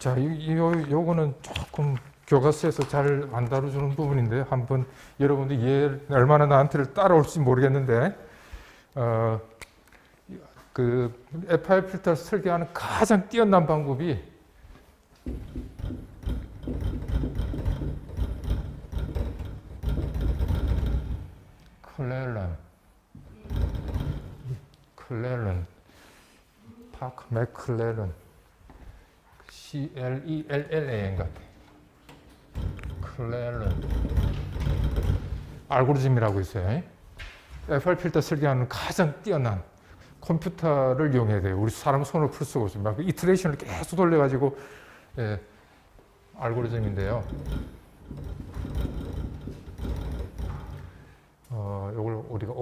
자, 요거는 조금 교과서에서 잘 안 다뤄주는 부분인데 한번 여러분들 이해 얼마나 나한테를 따라올지 모르겠는데 그 FI 필터를 설계하는 가장 뛰어난 방법이 파크 맥클렐런 CLELLAN 같아. 클렐런 알고리즘이라고 있어요. FR 필터 설계하는 가장 뛰어난 컴퓨터를 이용해야 돼요. 우리 사람 손으로 풀 수가 없습니다. 그 이터레이션을 계속 돌려가지고 알고리즘인데요. 요걸 우리가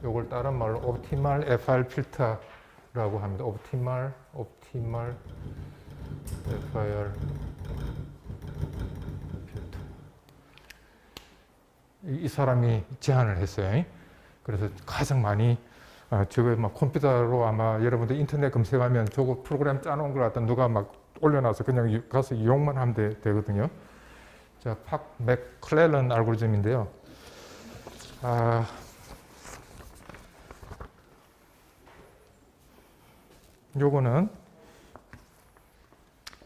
요걸 다른 말로 옵티멀 FR 필터라고 합니다. 옵티멀 FR 필터. 이 사람이 제안을 했어요. 그래서 가장 많이 저거 막 컴퓨터로 아마 여러분들 인터넷 검색하면 저거 프로그램 짜놓은 걸 갖다 누가 막 올려놔서 그냥 가서 이용만 하면 되거든요. 자, 파크 맥클렐런 알고리즘인데요. 요거는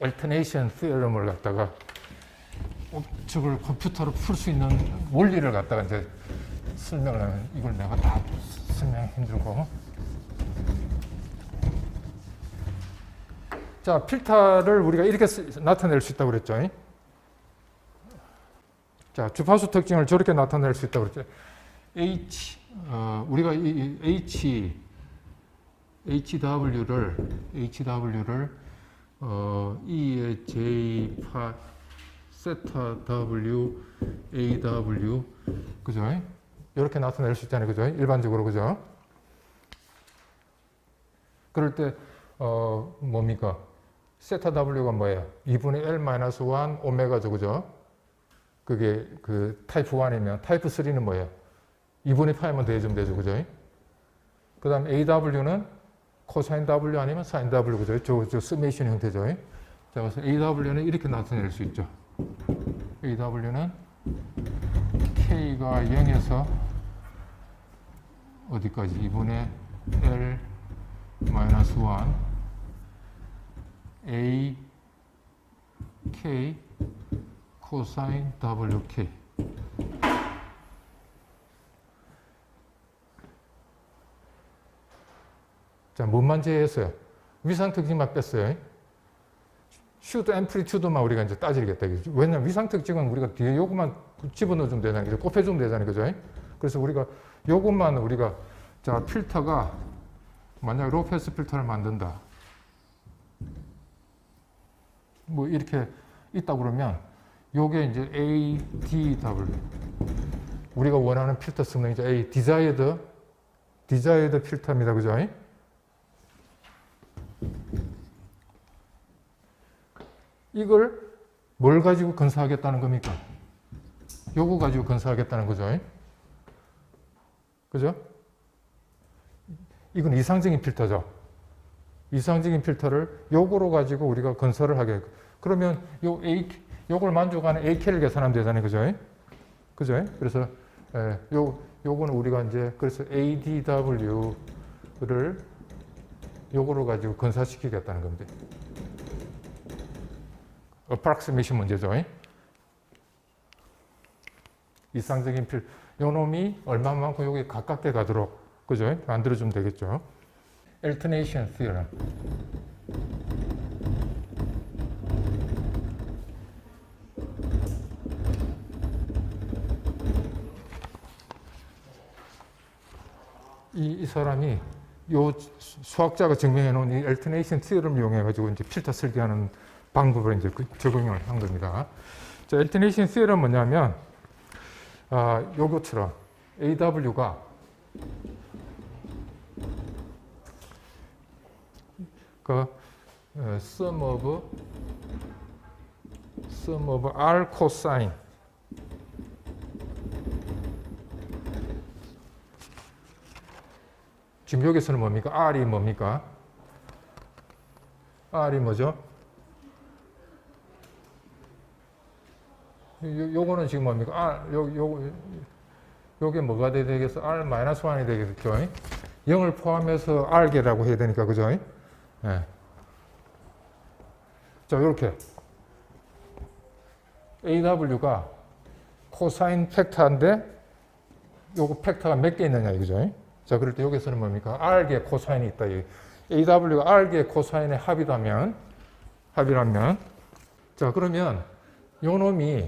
alternation theorem을 갖다가 저걸 컴퓨터로 풀 수 있는 원리를 갖다가 이제 설명을 하면 이걸 내가 다 설명하기 힘들고. 자, 필터를 우리가 이렇게 나타낼 수 있다고 그랬죠. 자, 주파수 특징을 저렇게 나타낼 수 있다고 그랬죠. 우리가 이 HW를 E의 J파 세타 W AW 그죠? 이렇게 나타낼 수 있잖아요, 그죠? 일반적으로 그죠? 그럴 때 뭡니까? 세타 W가 뭐예요? 2분의 L-1 오메가죠, 그죠? 그게 그 타입 1이면 타입 3는 뭐예요? 2분의 파이만 더해주면 되죠, 그죠? 그 다음 AW는 코사인 W 아니면 사인 W, 그죠? 저 서메이션 형태죠. 자, 그래서 AW는 이렇게 나타낼 수 있죠. AW는 K가 0에서 어디까지? 2분의 L-1 A K 코사인 WK. 자, 뭔만 제외했어요? 위상 특징만 뺐어요. 슈드 앰플리튜드만 우리가 이제 따지겠다. 왜냐면 위상 특징은 우리가 뒤에 요것만 집어넣어주면 되잖아요. 곱해주면 되잖아요. 그죠? 그래서 우리가 요것만 우리가, 자, 필터가 만약 로페스 필터를 만든다. 뭐 이렇게 있다 그러면 요게 이제 ADW. 우리가 원하는 필터 성능이죠. desired 필터입니다. 그죠? 이걸 뭘 가지고 건사하겠다는 겁니까? 요거 가지고 건사하겠다는 거죠. 그죠? 이건 이상적인 필터죠. 이상적인 필터를 요거로 가지고 우리가 건설을 하게. 그러면 요걸 만족하는 AK를 계산하면 되잖아요. 그죠? 그죠? 그래서 요거는 우리가 이제 그래서 ADW를 요거로 가지고 건사시키겠다는 겁니다. approximation 문제죠. 이상적인 요 놈이 얼마만큼 여기 가깝게 가도록, 그죠? 만들어주면 되겠죠. alternation theorem. 이 사람이 요 수학자가 증명해 놓은 이 alternation theorem을 이용해 가지고 이제 필터 설계하는 방법을 이제 적용을 한 겁니다. 자, alternation theorem 뭐냐면, 요것처럼 AW가 sum of R cosine 지금 여기서는 뭡니까? R이 뭡니까? R이 뭐죠? 요거는 지금 뭡니까? 요게 뭐가 되겠어? R-1이 되겠죠? 0을 포함해서 R개라고 해야 되니까, 그죠? 네. 자, 요렇게. AW가 코사인 팩터인데, 요거 팩터가 몇 개 있느냐, 이거죠? 자, 그럴 때 여기서는 뭡니까? R개 코사인이 있다. AW가 R개 코사인의 합이라면, 자, 그러면 요놈이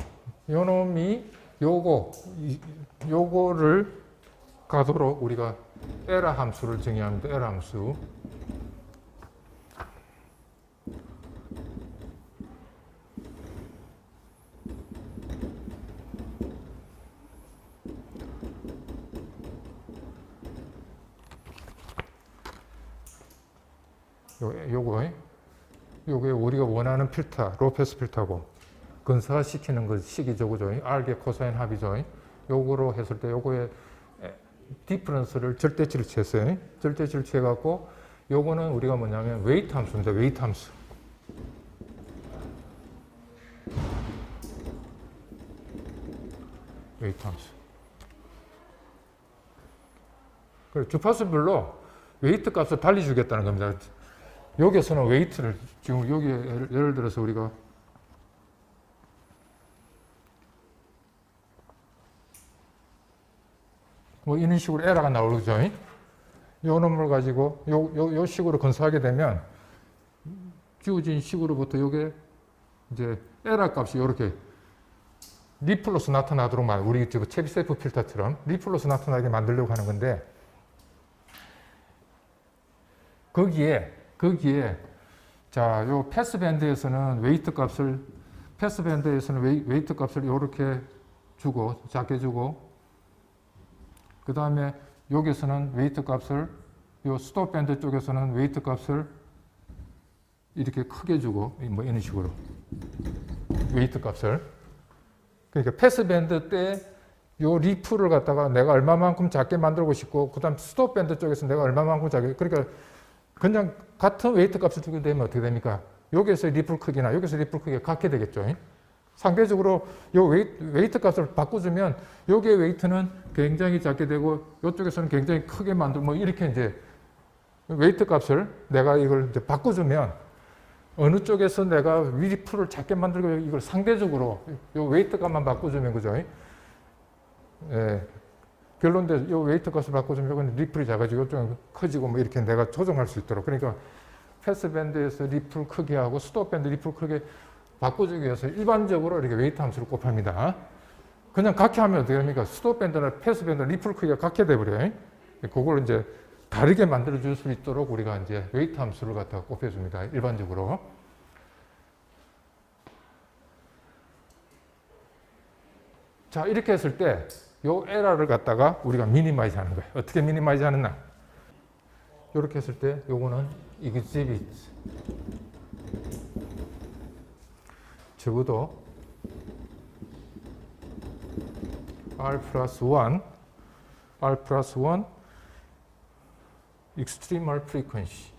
요거를 가도록 우리가 에러 함수를 정의합니다. 에러 함수. 요게 우리가 원하는 필터, 로페스 필터고, 근사시키는 것 식이죠, 그죠? R개 코사인 합이죠. 요거로 했을 때 요거의 디퍼런스를 절대치를 취했어요. 절대치를 취해갖고, 요거는 우리가 뭐냐면 웨이트 함수입니다. 웨이트 함수. 웨이트 함수. 그리고 주파수별로 웨이트 값을 달리 주겠다는 겁니다. 여기에서는 웨이트를, 지금 여기 예를 들어서 우리가 뭐 이런 식으로 에러가 나오죠. 요 놈을 가지고 요 식으로 건수하게 되면 주어진 식으로부터 요게 이제 에러 값이 이렇게 리플로서 나타나도록 우리 지금 체비세프 필터처럼 리플로서 나타나게 만들려고 하는 건데, 거기에 자, 요 패스밴드에서는 웨이트 값을 이렇게 주고, 작게 주고, 그 다음에 여기서는 웨이트 값을, 요 스톱밴드 쪽에서는 웨이트 값을 이렇게 크게 주고, 뭐 이런 식으로. 웨이트 값을. 그러니까 패스밴드 때 요 리플을 갖다가 내가 얼마만큼 작게 만들고 싶고, 그 다음 스톱밴드 쪽에서 내가 얼마만큼 작게, 그러니까 그냥 같은 웨이트 값을 주게 되면 어떻게 됩니까? 여기에서 리플 크기나 여기서 리플 크기가 같게 되겠죠. 상대적으로 요 웨이트 값을 바꿔주면 여기의 웨이트는 굉장히 작게 되고 이쪽에서는 굉장히 크게 만들고 뭐 이렇게 이제 웨이트 값을 내가 이걸 이제 바꿔주면 어느 쪽에서 내가 리플을 작게 만들고 이걸 상대적으로 요 웨이트 값만 바꿔주면 그죠? 예. 결론데 요 웨이트 값을 바꿔주면 이건 리플이 작아지고 이쪽은 커지고 뭐 이렇게 내가 조정할 수 있도록. 그러니까 패스밴드에서 리플 크기하고 스톱밴드 리플 크기 바꿔주기 위해서 일반적으로 이렇게 웨이트 함수를 곱합니다. 그냥 같게 하면 어떻게 됩니까? 스톱밴드나 패스밴드 리플 크기가 같게 돼버려요. 그걸 이제 다르게 만들어 줄 수 있도록 우리가 이제 웨이트 함수를 갖다가 곱해줍니다. 일반적으로. 자, 이렇게 했을 때 요 에러를 갖다가 우리가 미니마이즈 하는 거예요. 어떻게 미니마이즈 하느냐? 이렇게 했을 때 요거는 exhibit 적어도 R 플러스 1 extremal frequency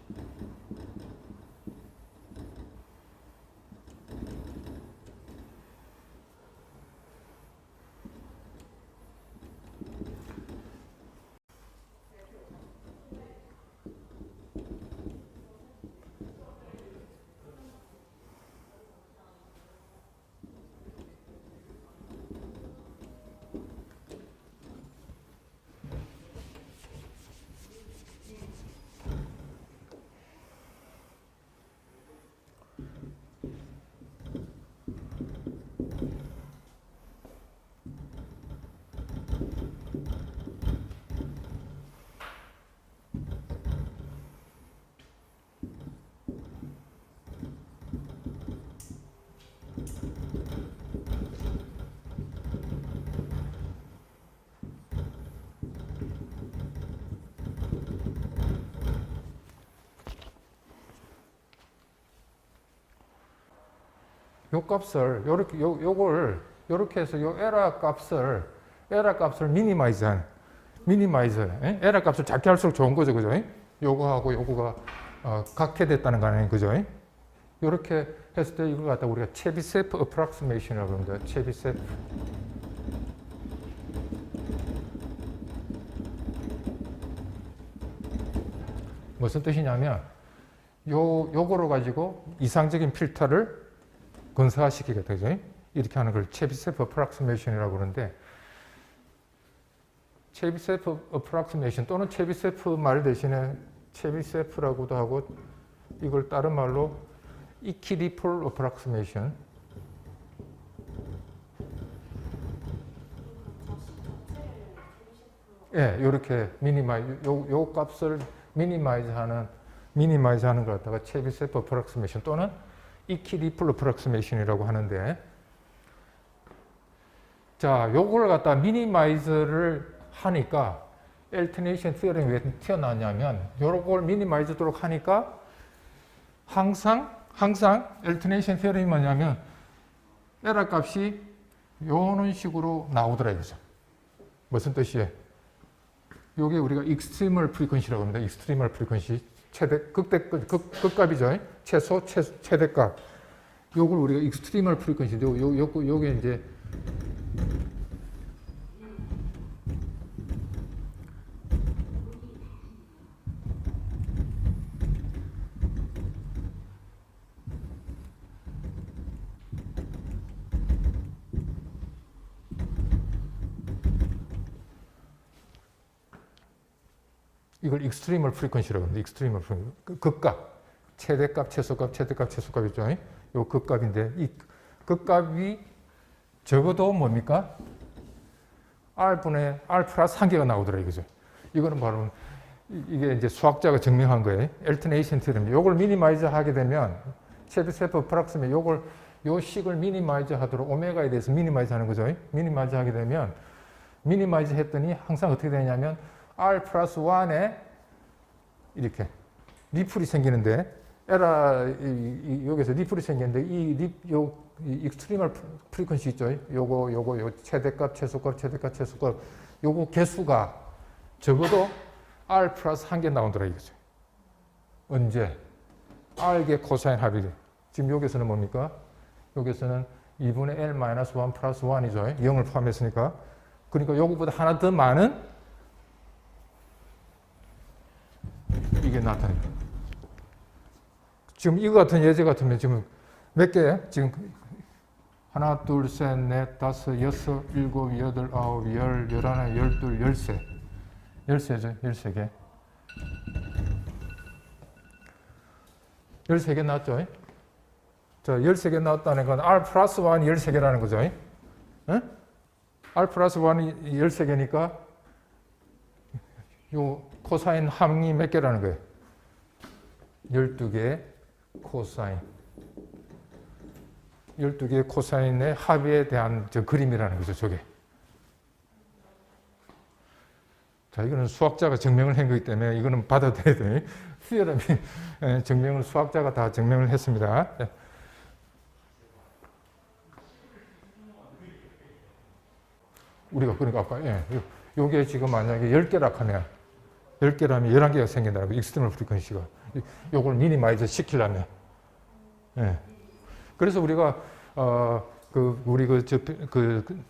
요 값을 요걸 요렇게 해서 요 에러 값을 미니마이즈 에러 값을 작게 할수록 좋은 거죠, 그죠? 요거하고 요거가 같게 됐다는 거 아니에요, 그죠? 이렇게 했을 때 이걸 갖다 우리가 체비세프 어프락시메이션이라고 합니다. 체비세프. 무슨 뜻이냐면 요거를 가지고 이상적인 필터를 건사시키게 되죠. 이렇게 하는 걸 체비세프 어프락시메이션이라고 그러는데, 체비세프 어프락시메이션 또는 체비세프 말 대신에 체비세프라고도 하고, 이걸 다른 말로 이퀴리폴 어프락시메이션. 예, 요렇게 요 값을 미니마이즈 하는 걸 갖다가 체비세프 어프락시메이션 또는 이퀴리폴 어프락시메이션이라고 하는데, 자, 요걸 갖다 미니마이즈를 하니까 엘터네이션 티어럼이 왜 튀어나왔냐면, 요걸 미니마이즈도록 하니까 항상 엘터네이션 티어럼이 뭐냐면 에러 값이 요런 식으로 나오더라 이거죠. 무슨 뜻이에요? 요게 우리가 익스트리멀 프리퀀시라고 합니다. 익스트리멀 프리퀀시, 극값이죠. 최대값. 요걸 우리가 익스트리멀 프리퀀시, 요게 이제 이걸 익스트리멀 프리퀀시라고 합니다. 익스트리멀 프리퀀시. 극값, 최대값, 최소값 있죠. 요 극값인데, 이 극값이 적어도 뭡니까? R분의 R 플러스 1개가 나오더라 이거죠. 이거는 바로 이게 이제 수학자가 증명한 거예요. 엘터네이션 티어럼. 요걸 미니마이즈 하게 되면 체비세프 어프락시메이션 요 식을 미니마이즈 하도록 오메가에 대해서 미니마이즈 하는 거죠. 미니마이즈 하게 되면 미니마이즈 했더니 항상 어떻게 되냐면 R 플러스 1에 이렇게 리플이 생기는데, 여기서 리플이 생기는데, 이 익스트리멀 프리퀀시 있죠? 요거 최대값, 최소값, 요거 개수가 적어도 R 플러스 1개 나온더라 이거죠. 언제? R개 코사인 합이. 지금 여기서는 뭡니까? 여기서는 2분의 L 마이너스 1 플러스 1이죠. 0을 포함했으니까. 그러니까 요거보다 하나 더 많은 이게 나타납니다. 지금 이거 같은 예제 같으면 지금 몇 개예요? 지금 하나, 둘, 셋, 넷, 다섯, 여섯, 일곱, 여덟, 아홉, 열, 열하나, 열둘, 열세. 13죠. 13개. 13개 나왔죠? 자, 13개 나왔다는 건 R 플러스 1이 13개라는 거죠. 에? R 플러스 1이 13개니까 요 코사인 함이 몇 개라는 거예요? 12개 코사인. 12개의 코사인의 합에 대한 그림이라는 거죠, 저게. 자, 이거는 수학자가 증명을 한 거기 때문에 이거는 받아들여야 돼요. 티어럼이 증명을 수학자가 다 증명을 했습니다. 우리가 그러니까 아까 요게 지금 만약에 10개라 하면 10개라면 11개가 생긴다는 거예요. 익스트리멀 프리퀀시가. 요걸 미니마이즈 시키려면. 예. 그래서 우리가 우리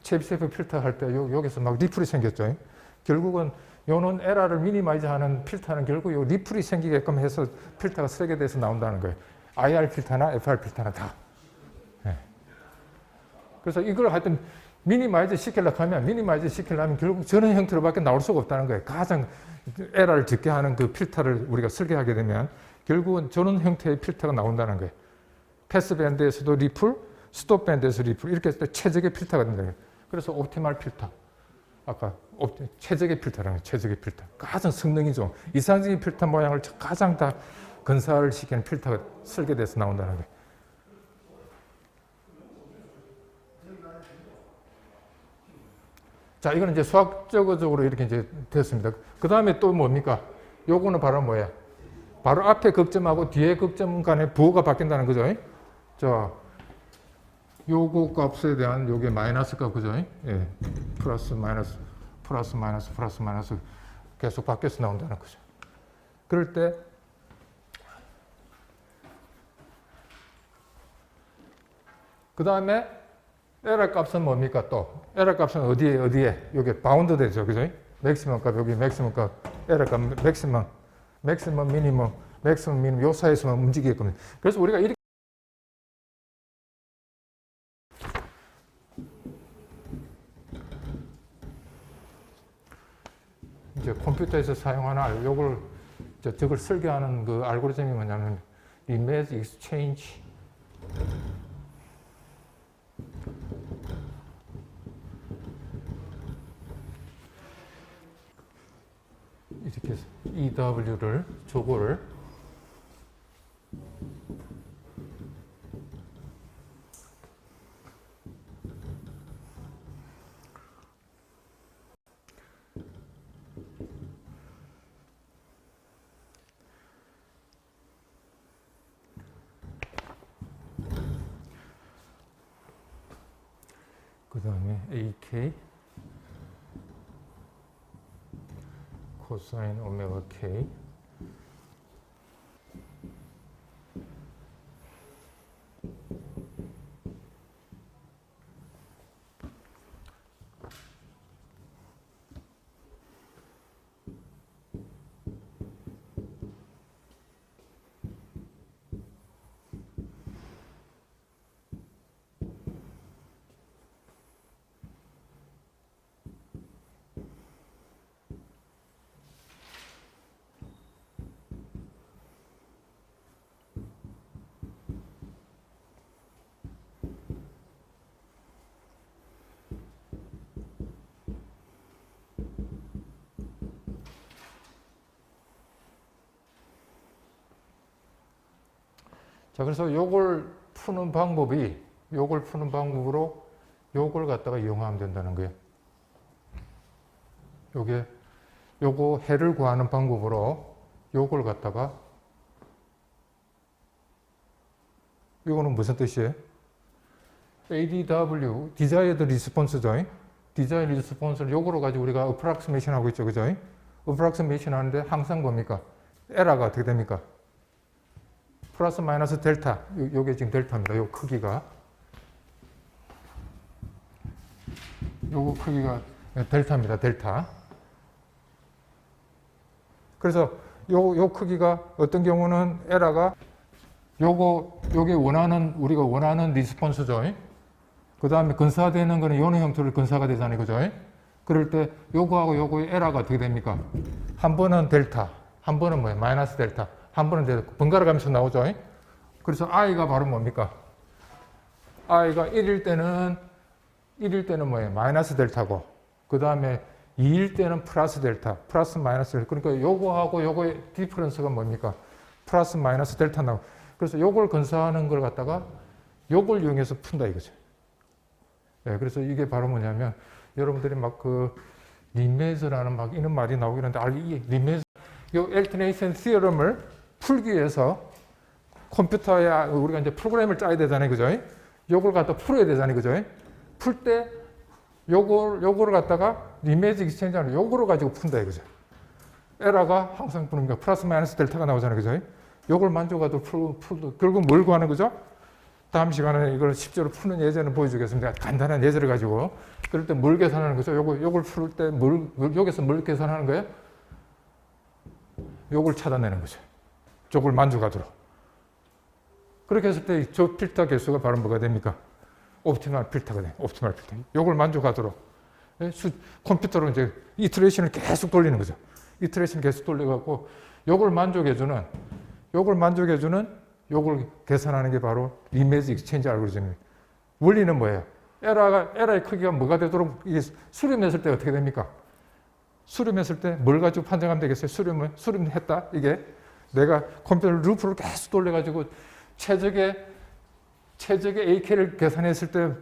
체비세프 필터 할 때 여기서 막 리플이 생겼죠. 결국은 요는 에러를 미니마이즈하는 필터는 결국 요 리플이 생기게끔 해서 필터가 설계돼서 나온다는 거예요. IR 필터나 FR 필터나 다. 예. 그래서 이걸 하여튼 미니마이즈 시키려면 결국 저런 형태로밖에 나올 수가 없다는 거예요. 가장 에러를 적게 하는 그 필터를 우리가 설계하게 되면 결국은 저런 형태의 필터가 나온다는 거예요. 패스밴드에서도 리플, 스톱밴드에서 리플 이렇게 했을 때 최적의 필터가 된다는 거예요. 그래서 옵티멀 필터. 아까 최적의 필터라는 거예요. 최적의 필터. 가장 성능이 좋은 이상적인 필터 모양을 가장 다 건사를 시키는 필터가 설계돼서 나온다는 거예요. 자, 이거는 이제 수학적으로 이렇게 이제 됐습니다. 그 다음에 또 뭡니까? 요거는 바로 뭐야? 바로 앞에 극점하고 뒤에 극점 간의 부호가 바뀐다는 거죠. 자, 요거 값에 대한 요게 마이너스 값, 그죠? 예. 플러스, 마이너스 계속 바뀌어서 나온다는 거죠. 그럴 때, 그 다음에 에러 값은 뭡니까 또? 에러 값은 어디에? 여기 바운드 되죠. 그죠? 맥시멈 값, 여기 맥시멈 값, 에러 값, 맥시멈, 미니멈, 요 사이에서만 움직이게끔. 그래서 우리가 이렇게 이제 컴퓨터에서 사용하는 요걸 저걸 설계하는 그 알고리즘이 뭐냐면 image exchange 이렇게 해서 EW를 저거를 그 다음에 AK 코사인 오메가 K 자, 그래서 요걸 푸는 방법으로 요걸 갖다가 이용하면 된다는 거예요. 요거 해를 구하는 방법으로 요걸 갖다가 요거는 무슨 뜻이에요? ADW, Desired Response죠. Desired Response를 요거로 가지고 우리가 Approximation 하고 있죠. 그죠? Approximation 하는데 항상 뭡니까? 에러가 어떻게 됩니까? 플러스 마이너스 델타, 요게 지금 델타입니다. 요 크기가. 요거 크기가 델타입니다. 델타. 그래서 요 크기가 어떤 경우는 에러가 요게 우리가 원하는 리스폰스죠. 그 다음에 근사되는 거는 요런 형태로 근사가 되잖아요. 그죠? 그럴 때 요거하고 요거의 에러가 어떻게 됩니까? 한 번은 델타, 한 번은 뭐예요? 마이너스 델타. 한 번은 번갈아 가면서 나오죠. 그래서 i가 바로 뭡니까? i가 1일 때는 뭐예요? 마이너스 델타고, 그 다음에 2일 때는 플러스 델타, 플러스 마이너스 델타. 그러니까 요거하고 요거의 디퍼런스가 뭡니까? 플러스 마이너스 델타 나오고. 그래서 요걸 근사하는 걸 갖다가 요걸 이용해서 푼다 이거죠. 네, 그래서 이게 바로 뭐냐면 여러분들이 막 그 리메즈라는 막 이런 말이 나오긴 하는데 이 리메즈 요 엘터네이션 시어럼을 풀기 위해서 컴퓨터에 우리가 이제 프로그램을 짜야 되잖아요. 그죠? 요걸 갖다 풀어야 되잖아요. 그죠? 풀 때 요거를 갖다가 이미지 익스체인지하는 요거를 가지고 푼다 이거죠. 에러가 항상 푸니까 플러스 마이너스 델타가 나오잖아요. 그죠? 요걸 만족하도 풀도 결국 뭘 구하는 거죠? 다음 시간에 이걸 실제로 푸는 예제를 보여주겠습니다. 간단한 예제를 가지고. 그럴 때 뭘 계산하는 거죠? 요걸 풀 때 여기서 뭘 계산하는 거예요? 요걸 찾아내는 거죠. 저걸 만족하도록. 그렇게 했을 때 저 필터 개수가 바로 뭐가 됩니까? 옵티멀 필터가 돼요. 옵티멀 필터. 요걸 만족하도록. 컴퓨터로 이제 이터레이션을 계속 돌리는 거죠. 이터레이션 계속 돌려갖고 요걸 만족해주는 요걸 계산하는 게 바로 이미지 익스체인지 알고리즘입니다. 원리는 뭐예요? 에러의 크기가 뭐가 되도록 이게 수렴했을 때 어떻게 됩니까? 수렴했을 때 뭘 가지고 판정하면 되겠어요? 수렴했다? 이게 내가 컴퓨터 루프를 계속 돌려가지고 최적의 AK를 계산했을 때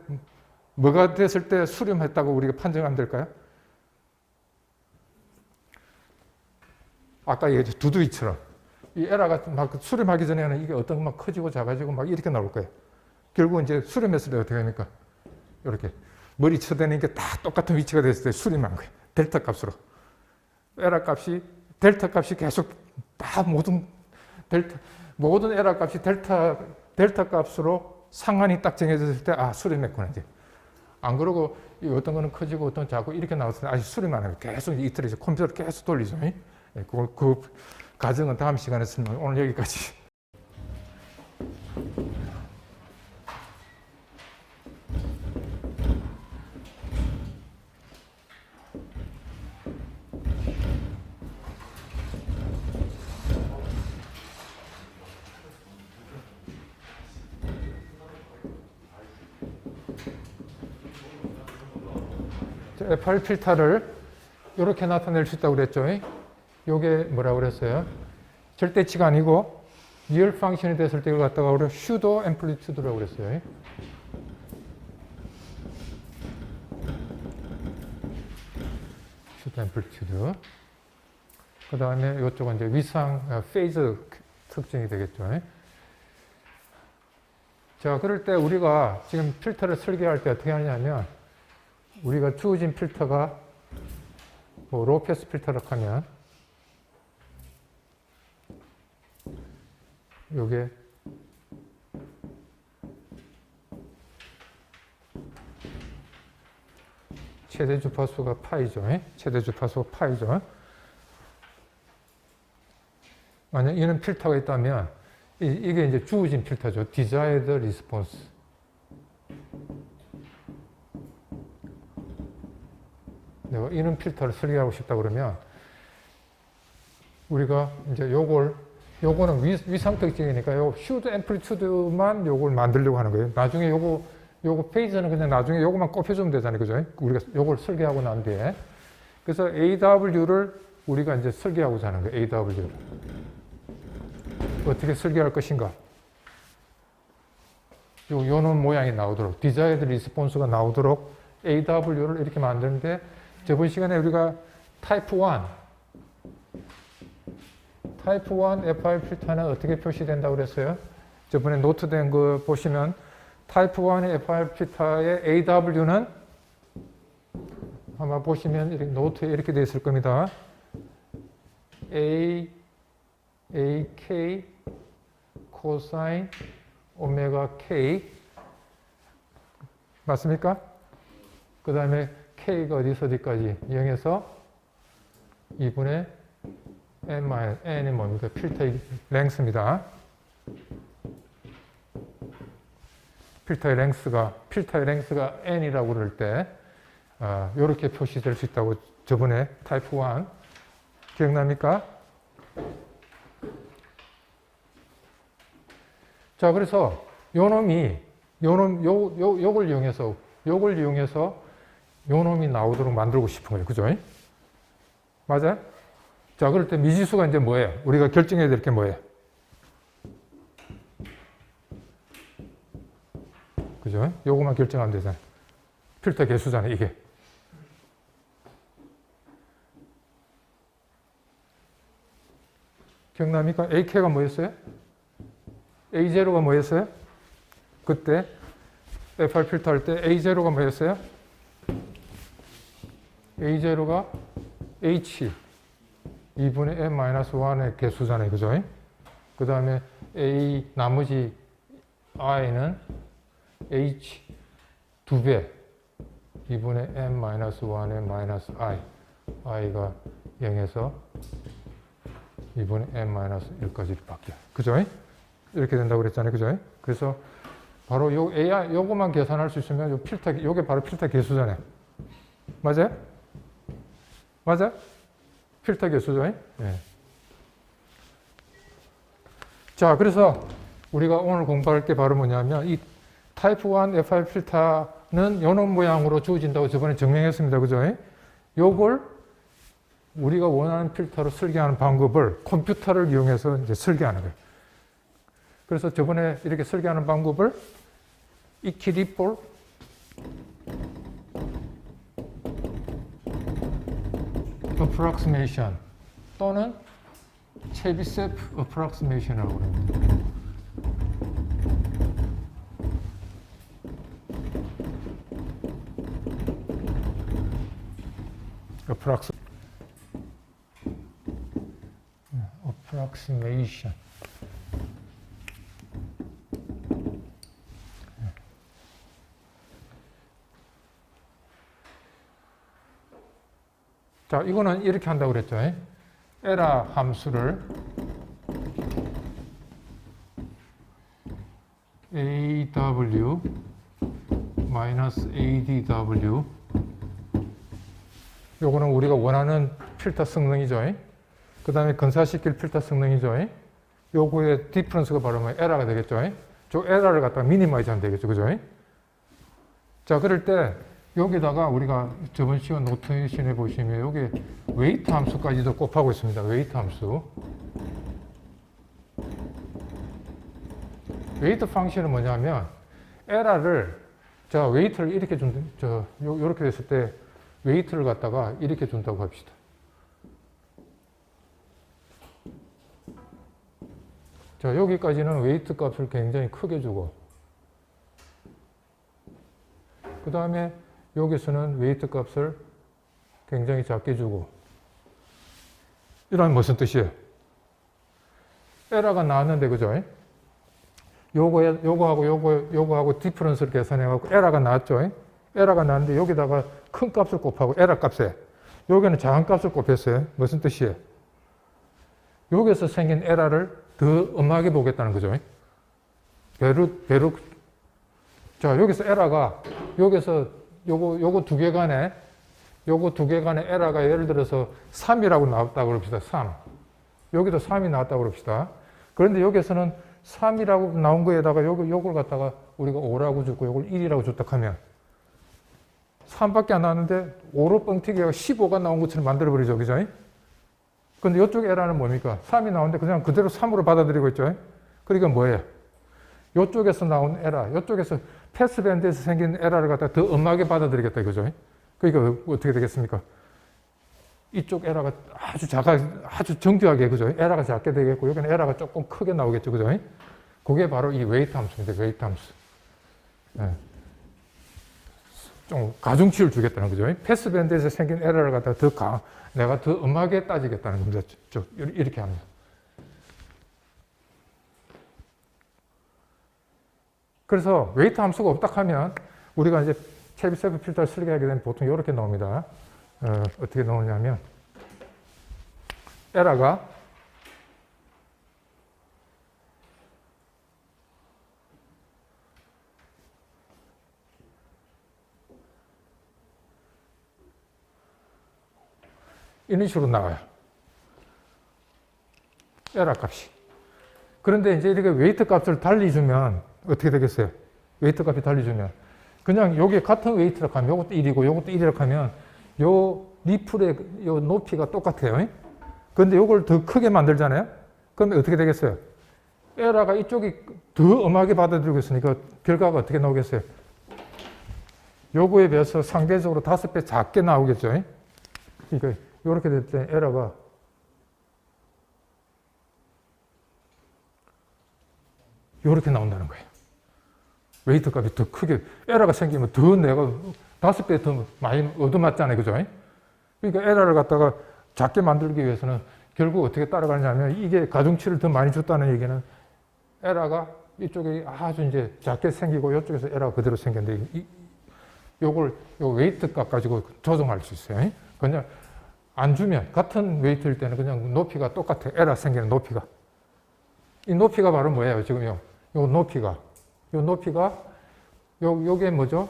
뭐가 됐을 때 수렴했다고 우리가 판정하면 될까요? 아까 얘기했죠. 두두이처럼. 이 에러가 막 수렴하기 전에는 이게 어떤 막 커지고 작아지고 막 이렇게 나올 거예요. 결국 이제 수렴했을 때 어떻게 됩니까? 이렇게. 머리 쳐대는 게 다 똑같은 위치가 됐을 때 수렴한 거예요. 델타 값으로. 에러 값이, 델타 값이 계속 다 모든 에러 값이 델타 값으로 상한이 딱 정해졌을 때, 아, 수렴했구나, 이제. 안 그러고, 어떤 거는 커지고, 어떤 작고, 이렇게 나왔을 때, 아직 수렴 안 하고, 계속 이틀에 컴퓨터를 계속 돌리죠. 그 과정은 다음 시간에 설명, 오늘 여기까지. FR 필터를 이렇게 나타낼 수 있다고 그랬죠. 이게 뭐라고 그랬어요? 절대치가 아니고 리얼 펑션이 됐을 때 이걸 갖다가 우리가 슈도 앰플리튜드라고 그랬어요. 슈도 앰플리튜드. 그 다음에 이쪽은 이제 위상 페이즈 특징이 되겠죠. 자, 그럴 때 우리가 지금 필터를 설계할 때 어떻게 하냐면 우리가 주어진 필터가 뭐 로우 패스 필터라고 하면 요게 최대 주파수가 파이죠. 최대 주파수가 파이죠. 만약 이런 필터가 있다면 이게 이제 주어진 필터죠. desired response. 내가 이런 필터를 설계하고 싶다 그러면 우리가 이제 요거는 위상 특징이니까 요 슈드 앰플리튜드만 요걸 만들려고 하는 거예요. 나중에 요거 페이지는 그냥 나중에 요거만 꼽혀주면 되잖아요. 그죠? 우리가 요걸 설계하고 난 뒤에. 그래서 AW를 우리가 이제 설계하고자 하는 거예요. AW를. 어떻게 설계할 것인가? 요런 모양이 나오도록, desired response가 나오도록 AW를 이렇게 만드는데 저번 시간에 우리가 타입 1 FR 필터는 어떻게 표시된다고 그랬어요? 저번에 노트된 거 보시면 타입 1의 FR 필터의 AW는 아마 보시면 이렇게 노트에 이렇게 되어 있을 겁니다. AK 코사인 오메가 K 맞습니까? 그 다음에 K가 어디서 어디까지? 0에서 2분의 N이 뭡니까? 필터의 랭스입니다. 필터의 랭스가 N이라고 그럴 때, 이렇게 표시될 수 있다고 저번에 타입 1 기억납니까? 자, 그래서 요걸 이용해서 요 놈이 나오도록 만들고 싶은 거예요. 그죠? 맞아요? 자, 그럴 때 미지수가 이제 뭐예요? 우리가 결정해야 될 게 뭐예요? 그죠? 요거만 결정하면 되잖아요. 필터 개수잖아요, 이게. 기억납니까? AK가 뭐였어요? A0가 뭐였어요? 그때 FR 필터 할 때 A0가 뭐였어요? A0가 H 2분의 N-1의 개수잖아요. 그죠? 그 다음에 나머지 I는 H 2배 2분의 N-1의 마이너스 I I가 0에서 2분의 N-1까지 바뀌어요. 그죠? 이렇게 된다고 그랬잖아요. 그죠? 그래서 바로 요거만 계산할 수 있으면 요게 바로 필터 개수잖아요. 맞아요? 맞아요? 필터 개수죠? 네. 자, 그래서 우리가 오늘 공부할 게 바로 뭐냐면 이 타입 1 FR 필터는 요런 모양으로 주어진다고 저번에 증명했습니다. 그죠? 요걸 우리가 원하는 필터로 설계하는 방법을 컴퓨터를 이용해서 이제 설계하는 거예요. 그래서 저번에 이렇게 설계하는 방법을 이퀴리폴 approximation 또는 체비셉 approximation이라고 합니다. approximation. 자, 이거는 이렇게 한다고 그랬죠. 에라 함수를 AW 마이너스 ADW, 요거는 우리가 원하는 필터 성능이죠. 그 다음에 근사시킬 필터 성능이죠. 요거의 디퍼런스가 바로 뭐 에러가 되겠죠. 저 에러를 갖다가 미니마이즈 하면 되겠죠. 그죠? 자, 그럴 때 여기다가 우리가 저번 시간 노테이션에 보시면 여기 웨이트 함수까지도 곱하고 있습니다. 웨이트 함수. 웨이트 펑션은 뭐냐면 에러를, 자, 웨이트를 이렇게 요렇게 됐을 때 웨이트를 갖다가 이렇게 준다고 합시다. 자, 여기까지는 웨이트 값을 굉장히 크게 주고, 그 다음에 여기서는 웨이트 값을 굉장히 작게 주고, 이런 무슨 뜻이에요? 에러가 나왔는데, 그죠? 요거하고 디퍼런스를 계산해갖고 에러가 나왔죠? 에러가 나왔는데 여기다가 큰 값을 곱하고 에러 값에, 여기는 작은 값을 곱했어요. 무슨 뜻이에요? 여기서 생긴 에러를 더 엄하게 보겠다는 거죠. 배로. 자, 여기서 에러가, 여기서 요거 두 개 간에 에러가 예를 들어서 3이라고 나왔다고 그럽시다. 3. 여기도 3이 나왔다고 그럽시다. 그런데 여기서는 3이라고 나온 거에다가 요걸 갖다가 우리가 5라고 주고 요걸 1이라고 줬다 하면 3밖에 안 나왔는데 5로 뻥튀기가 15가 나온 것처럼 만들어버리죠. 그죠? 근데 이쪽 에러는 뭡니까? 3이 나오는데 그냥 그대로 3으로 받아들이고 있죠. 그러니까 뭐예요? 이쪽에서 나온 에러, 이쪽에서 패스밴드에서 생긴 에러를 갖다 더 엄하게 받아들이겠다 이거죠. 그러니까 어떻게 되겠습니까? 이쪽 에러가 아주 정교하게, 그죠? 에러가 작게 되겠고, 여기는 에러가 조금 크게 나오겠죠. 그죠? 그게 바로 이 웨이트 함수입니다. 웨이트 함수. 네. 좀 가중치를 주겠다는 거죠. 패스밴드에서 생긴 에러를 갖다가 내가 더 엄하게 따지겠다는 겁니다. 이렇게 합니다. 그래서 웨이트 함수가 없다 하면 우리가 이제 체비세프 필터를 설계하게 되면 보통 이렇게 나옵니다. 어떻게 나오냐면 에러가 이런 식으로 나와요. 에러 값이. 그런데 이제 이렇게 웨이트 값을 달리 주면 어떻게 되겠어요? 웨이트 값이 달리 주면 그냥 여기 같은 웨이트라고 하면 이것도 1이고 이것도 1이라고 하면 요 리플의 요 높이가 똑같아요. 그런데 이걸 더 크게 만들잖아요. 그러면 어떻게 되겠어요? 에러가 이쪽이 더 엄하게 받아들이고 있으니까 결과가 어떻게 나오겠어요? 요거에 비해서 상대적으로 5배 작게 나오겠죠. 그러니까 이렇게 될 때 에러가 이렇게 나온다는 거예요. 웨이트 값이 더 크게, 에러가 생기면 더 내가 5배 더 많이 얻어맞잖아요. 그죠? 그러니까 에러를 갖다가 작게 만들기 위해서는 결국 어떻게 따라가냐면 이게 가중치를 더 많이 줬다는 얘기는 에러가 이쪽에 아주 이제 작게 생기고 이쪽에서 에러가 그대로 생겼는데 요 웨이트 값 가지고 조정할 수 있어요. 그냥 안 주면 같은 웨이트일 때는 그냥 높이가 똑같아. 에러 생기는 높이가. 이 높이가 바로 뭐예요? 지금요. 요 높이가 요게 뭐죠?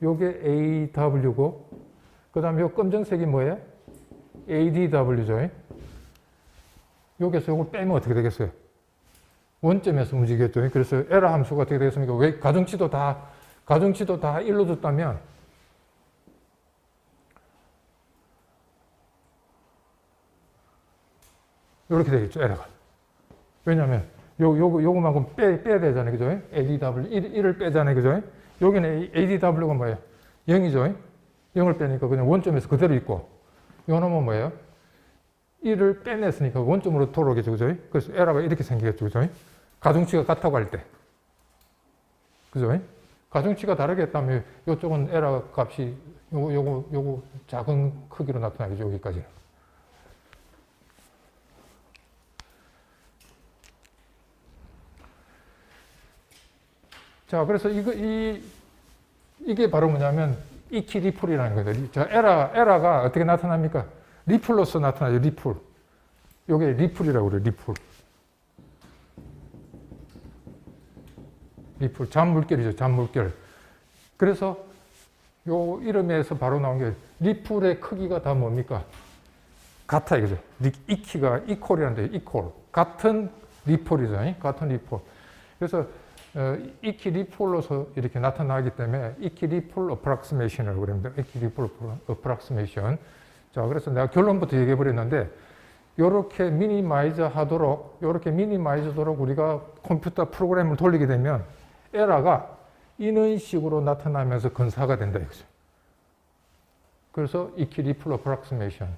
요게 AW고 그 다음에 요 검정색이 뭐예요? ADW죠. 여기서 요걸 빼면 어떻게 되겠어요? 원점에서 움직이겠죠. 그래서 에러 함수가 어떻게 되겠습니까? 왜 가중치도 다 1로 줬다면 이렇게 되겠죠. 에러가. 왜냐하면 요거만큼 빼야 되잖아요. 그죠? ADW 1을 빼잖아요. 그죠? 여기는 ADW가 뭐예요? 0이죠. 0을 빼니까 그냥 원점에서 그대로 있고 요놈은 뭐예요? 1을 빼냈으니까 원점으로 돌아오겠죠. 그죠? 그래서 에러가 이렇게 생기겠죠. 그죠? 가중치가 같다고 할 때. 그죠? 가중치가 다르게 했다면 이쪽은 에러 값이 요거 작은 크기로 나타나겠죠. 여기까지는. 자, 그래서 이게 바로 뭐냐면 이키 리플이라는 거죠. 자, 에라가 어떻게 나타납니까? 리플로서 나타나죠. 리플. 요게 리플이라고 그래요. 리플. 리플. 잔물결이죠. 잔물결. 그래서 요 이름에서 바로 나온 게 리플의 크기가 다 뭡니까? 같아 이거죠. 이키가 이퀄이란데 이퀄. 같은 리플이죠. 같은 리플. 그래서 이키 리플로서 이렇게 나타나기 때문에 이키 리플 어프락시메이션이라고 그럽니다. 이키 리플 어프락시메이션. 자, 그래서 내가 결론부터 얘기해 버렸는데 요렇게 미니마이즈 하도록 우리가 컴퓨터 프로그램을 돌리게 되면 에러가 이런 식으로 나타나면서 근사가 된다 이거죠. 그래서 이키 리플 어프락시메이션.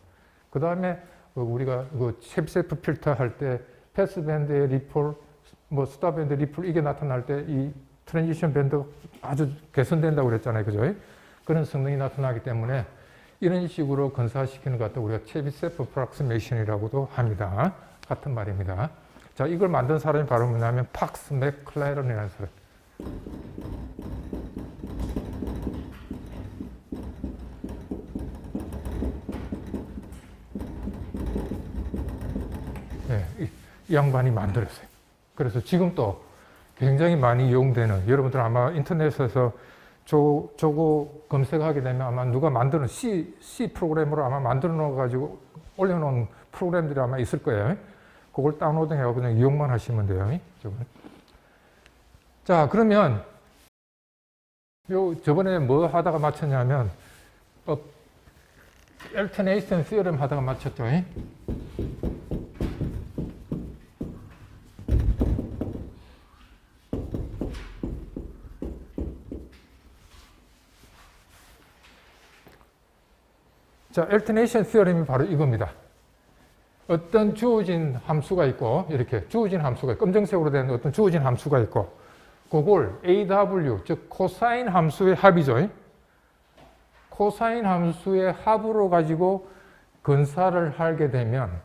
그 다음에 우리가 쉐프세프 필터 할 때 패스밴드의 리플, 스탑밴드 리플 이게 나타날 때 이 트랜지션 밴드 아주 개선된다고 그랬잖아요. 그죠? 그런 성능이 나타나기 때문에 이런 식으로 근사시키는 것 같다. 우리가 쉐프세프 어프락시메이션이라고도 합니다. 같은 말입니다. 자, 이걸 만든 사람이 바로 뭐냐면 팍스 맥클레런이라는 사람. 네, 이 양반이 만들었어요. 그래서 지금 또 굉장히 많이 이용되는, 여러분들 아마 인터넷에서 저거 검색하게 되면 아마 누가 만드는 C 프로그램으로 아마 만들어 놓아가지고 올려놓은 프로그램들이 아마 있을 거예요. 그걸 다운로드 해서 그냥 이용만 하시면 돼요. 자, 그러면 저번에 뭐 하다가 마쳤냐면 엘터네이션 시어럼 하다가 마쳤죠. 자, 엘터네이션 시어럼이 바로 이겁니다. 어떤 주어진 함수가 있고, 이렇게 주어진 함수가 검정색으로 된 어떤 주어진 함수가 있고, 그걸 AW, 즉 코사인 함수의 합이죠. 코사인 함수의 합으로 가지고 근사를 하게 되면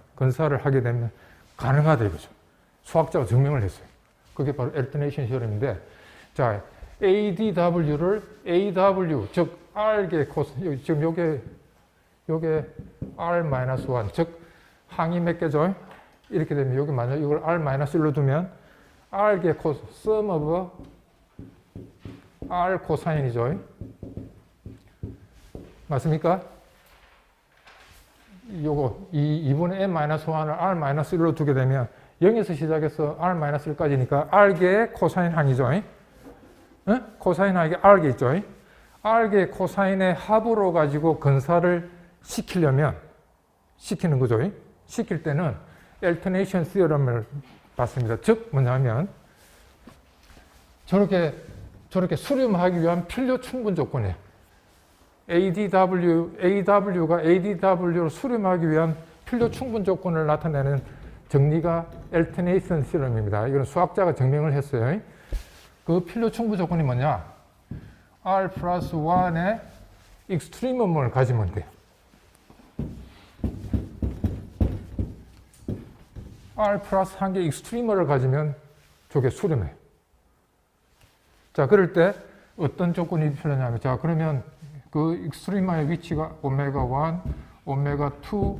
가능하다 이거죠. 수학자가 증명을 했어요. 그게 바로 엘터네이션 시어럼인데, 자, ADW를 AW, 즉 R개 코사인, 지금 요게 R-1, 즉 항이 몇 개죠? 이렇게 되면 여기 만약 이걸 R-1로 두면 R개 sum of R 코사인이죠. 맞습니까? 요거 2분의 n-1을 R-1로 두게 되면 0에서 시작해서 R-1까지니까 R개의 코사인 항이죠. 코사인 항이 R개 있죠. R개 코사인의 합으로 가지고 근사를 시키는 거죠. 시킬 때는 엘터네이션 시어럼을 받습니다. 즉 뭐냐면 저렇게 수렴하기 위한 필요 충분 조건이에요. AW가 ADW로 수렴하기 위한 필요 충분 조건을 나타내는 정리가 엘터네이션 시어럼입니다. 이건 수학자가 증명을 했어요. 그 필요 충분 조건이 뭐냐? R 플러스 1의 익스트리멈을 가지면 돼요. R 플러스 한 개 익스트리머를 가지면 저게 수렴해요. 자, 그럴 때 어떤 조건이 필요하냐면, 자, 그러면 그 익스트리머의 위치가 오메가 1, 오메가 2,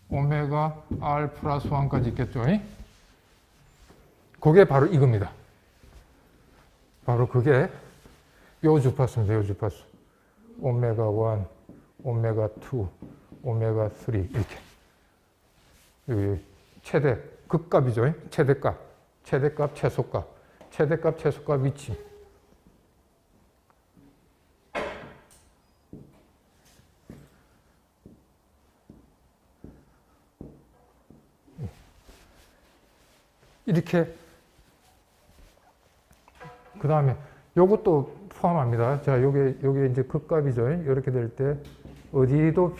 오메가 R 플러스 1까지 있겠죠. 그게 바로 이겁니다. 바로 그게 요 주파수입니다. 요 주파수. 오메가 1, 오메가 2, 오메가 3 이렇게. 최대, 극값이죠. 최대값, 최소값, 최소값 위치. 이렇게, 그 다음에 요것도 포함합니다. 자, 요게 이제 극값이죠. 이렇게 될 때 어디도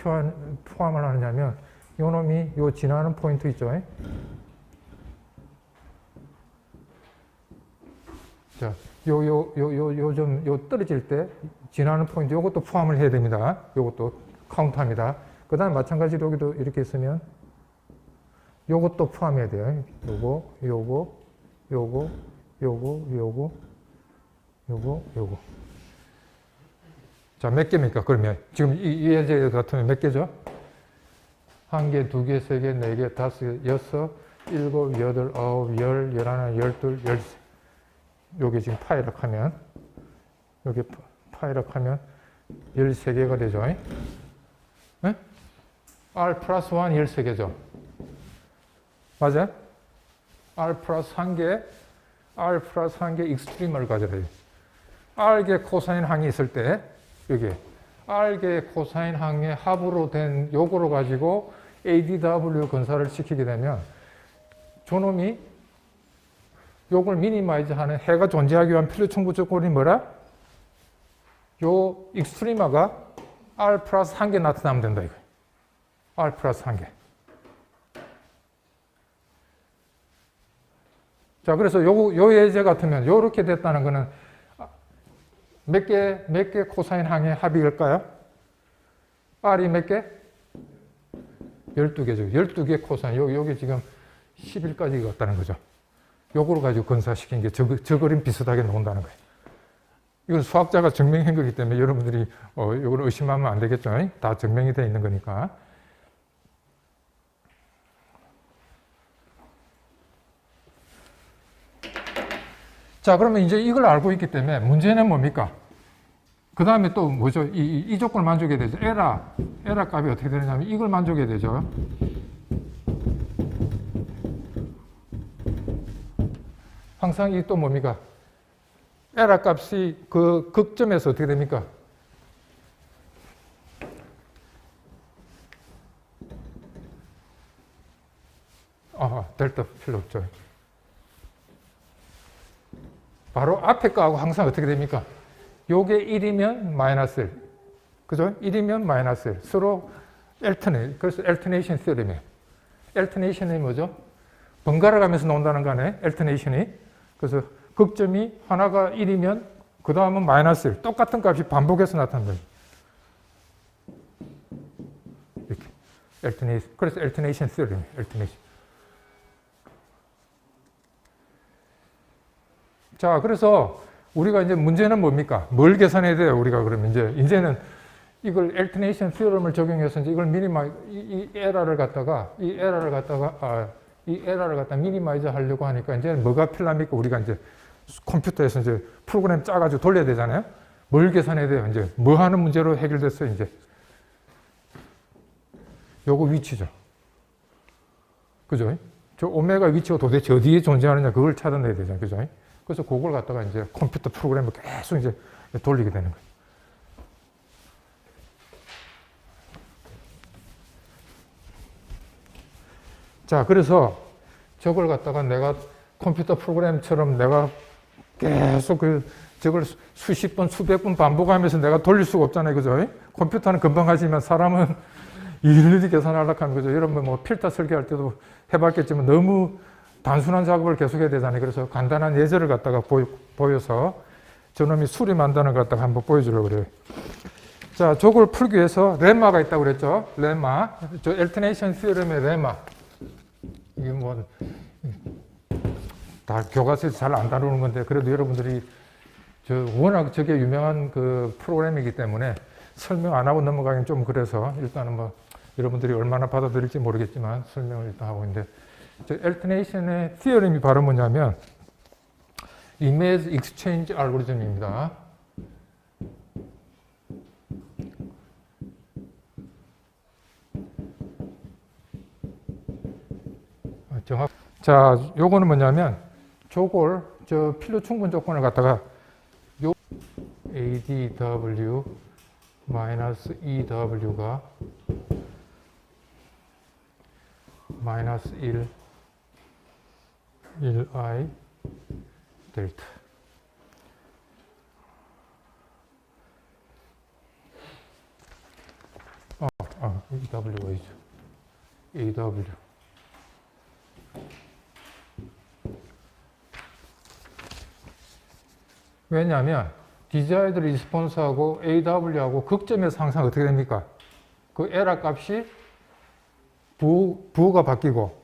포함을 하느냐면 요 놈이 요 지나는 포인트 있죠. 자, 요 떨어질 때 지나는 포인트 요것도 포함을 해야 됩니다. 요것도 카운트합니다. 그 다음에 마찬가지로 여기도 이렇게 있으면 요것도 포함해야 돼요. 요거. 자, 몇 개입니까? 그러면 지금 이 예제 같으면 몇 개죠? 1개, 2개, 3개, 4개, 5개, 6, 7, 8, 9, 10, 11, 12, 13. 요게 지금 파이락하면 여기 파이락하면 13개가 되죠. 네? R 플러스 1 13개죠. 맞아요? R 플러스 1개, R 플러스 1개 익스트림을 가져야 돼요. R개 코사인 항이 있을 때 여기 R개 코사인 항의 합으로 된 요거로 가지고 ADW 건사를 시키게 되면 저놈이 요걸 미니마이즈하는 해가 존재하기 위한 필요 충분 조건이 뭐라? 요 익스트리마가 R 플러스 1개 나타나면 된다 이거. R 플러스 1개. 자, 그래서 요 예제 같으면 요렇게 됐다는 거는 몇 개 코사인 항의 합일까요? R이 몇 개? 12개죠. 12개 코사인. 여기 지금 10일까지 갔다는 거죠. 요거로 가지고 건사시킨 게 저 그림 비슷하게 나온다는 거예요. 이건 수학자가 증명한 거기 때문에 여러분들이 요걸 의심하면 안 되겠죠. 다 증명이 되어 있는 거니까. 자, 그러면 이제 이걸 알고 있기 때문에 문제는 뭡니까? 그 다음에 또 뭐죠? 이 조건을 만족해야 되죠. 에라 값이 어떻게 되느냐면 이걸 만족해야 되죠. 항상 이 또 뭡니까? 에라 값이 그 극점에서 어떻게 됩니까? 델타 필요 없죠. 바로 앞에 거하고 항상 어떻게 됩니까? 요게 1이면 마이너스 1. 그죠? 1이면 마이너스 1. 서로 그래서 엘터네이션 theorem이에요. 엘터네이션이 뭐죠? 번갈아 가면서 나온다는 거 아니에요? 엘터네이션이. 그래서 극점이 하나가 1이면 그 다음은 마이너스 1. 똑같은 값이 반복해서 나타난다. 이렇게. 엘터네이션. 그래서 엘터네이션 theorem이에요. 엘터네이션. 자, 그래서 우리가 이제 문제는 뭡니까? 뭘 계산해야 돼요? 우리가 그러면 이제는 이걸 엘터네이션 theorem을 적용해서 이제 이걸 이 에러를 갖다가 미니마이즈 하려고 하니까 이제 뭐가 필요합니까? 우리가 이제 컴퓨터에서 이제 프로그램 짜가지고 돌려야 되잖아요. 뭘 계산해야 돼요? 이제 뭐 하는 문제로 해결됐어요? 이제 요거 위치죠. 그죠? 저 오메가 위치가 도대체 어디에 존재하느냐 그걸 찾아내야 되잖아요. 그죠? 그래서 그걸 갖다가 이제 컴퓨터 프로그램을 계속 이제 돌리게 되는 거예요. 자, 그래서 저걸 갖다가 내가 컴퓨터 프로그램처럼 내가 계속 저걸 수십 번, 수백 번 반복하면서 내가 돌릴 수가 없잖아요. 그죠? 컴퓨터는 금방 하지만 사람은 일일이 계산하려고 하는 거죠. 여러분 뭐 필터 설계할 때도 해봤겠지만 너무 단순한 작업을 계속해야 되잖아요. 그래서 간단한 예제를 갖다가 보여서 저놈이 수렴한다는 걸 갖다가 한번 보여주려고 그래요. 자, 저걸 풀기 위해서 렘마가 있다고 그랬죠. 렘마. 저 엘터네이션 시스템의 렘마. 이게 뭐 다 교과서에서 잘 안 다루는 건데 그래도 여러분들이 워낙 저게 유명한 그 프로그램이기 때문에 설명 안 하고 넘어가긴 좀 그래서 일단은 뭐 여러분들이 얼마나 받아들일지 모르겠지만 설명을 일단 하고 있는데 저 엘터네이션의 티어림이 바로 뭐냐면 이미지 익스체인지 알고리즘입니다. 자, 요거는 뭐냐면 저걸 저 필요 충분 조건을 갖다가 요 ADW 마이너스 EW가 마이너스 1I 델타. EW가 있죠. AW. 왜냐하면 디자이드 리스폰스하고 AW하고 극점에서 항상 어떻게 됩니까? 그 에러 값이 부호가 바뀌고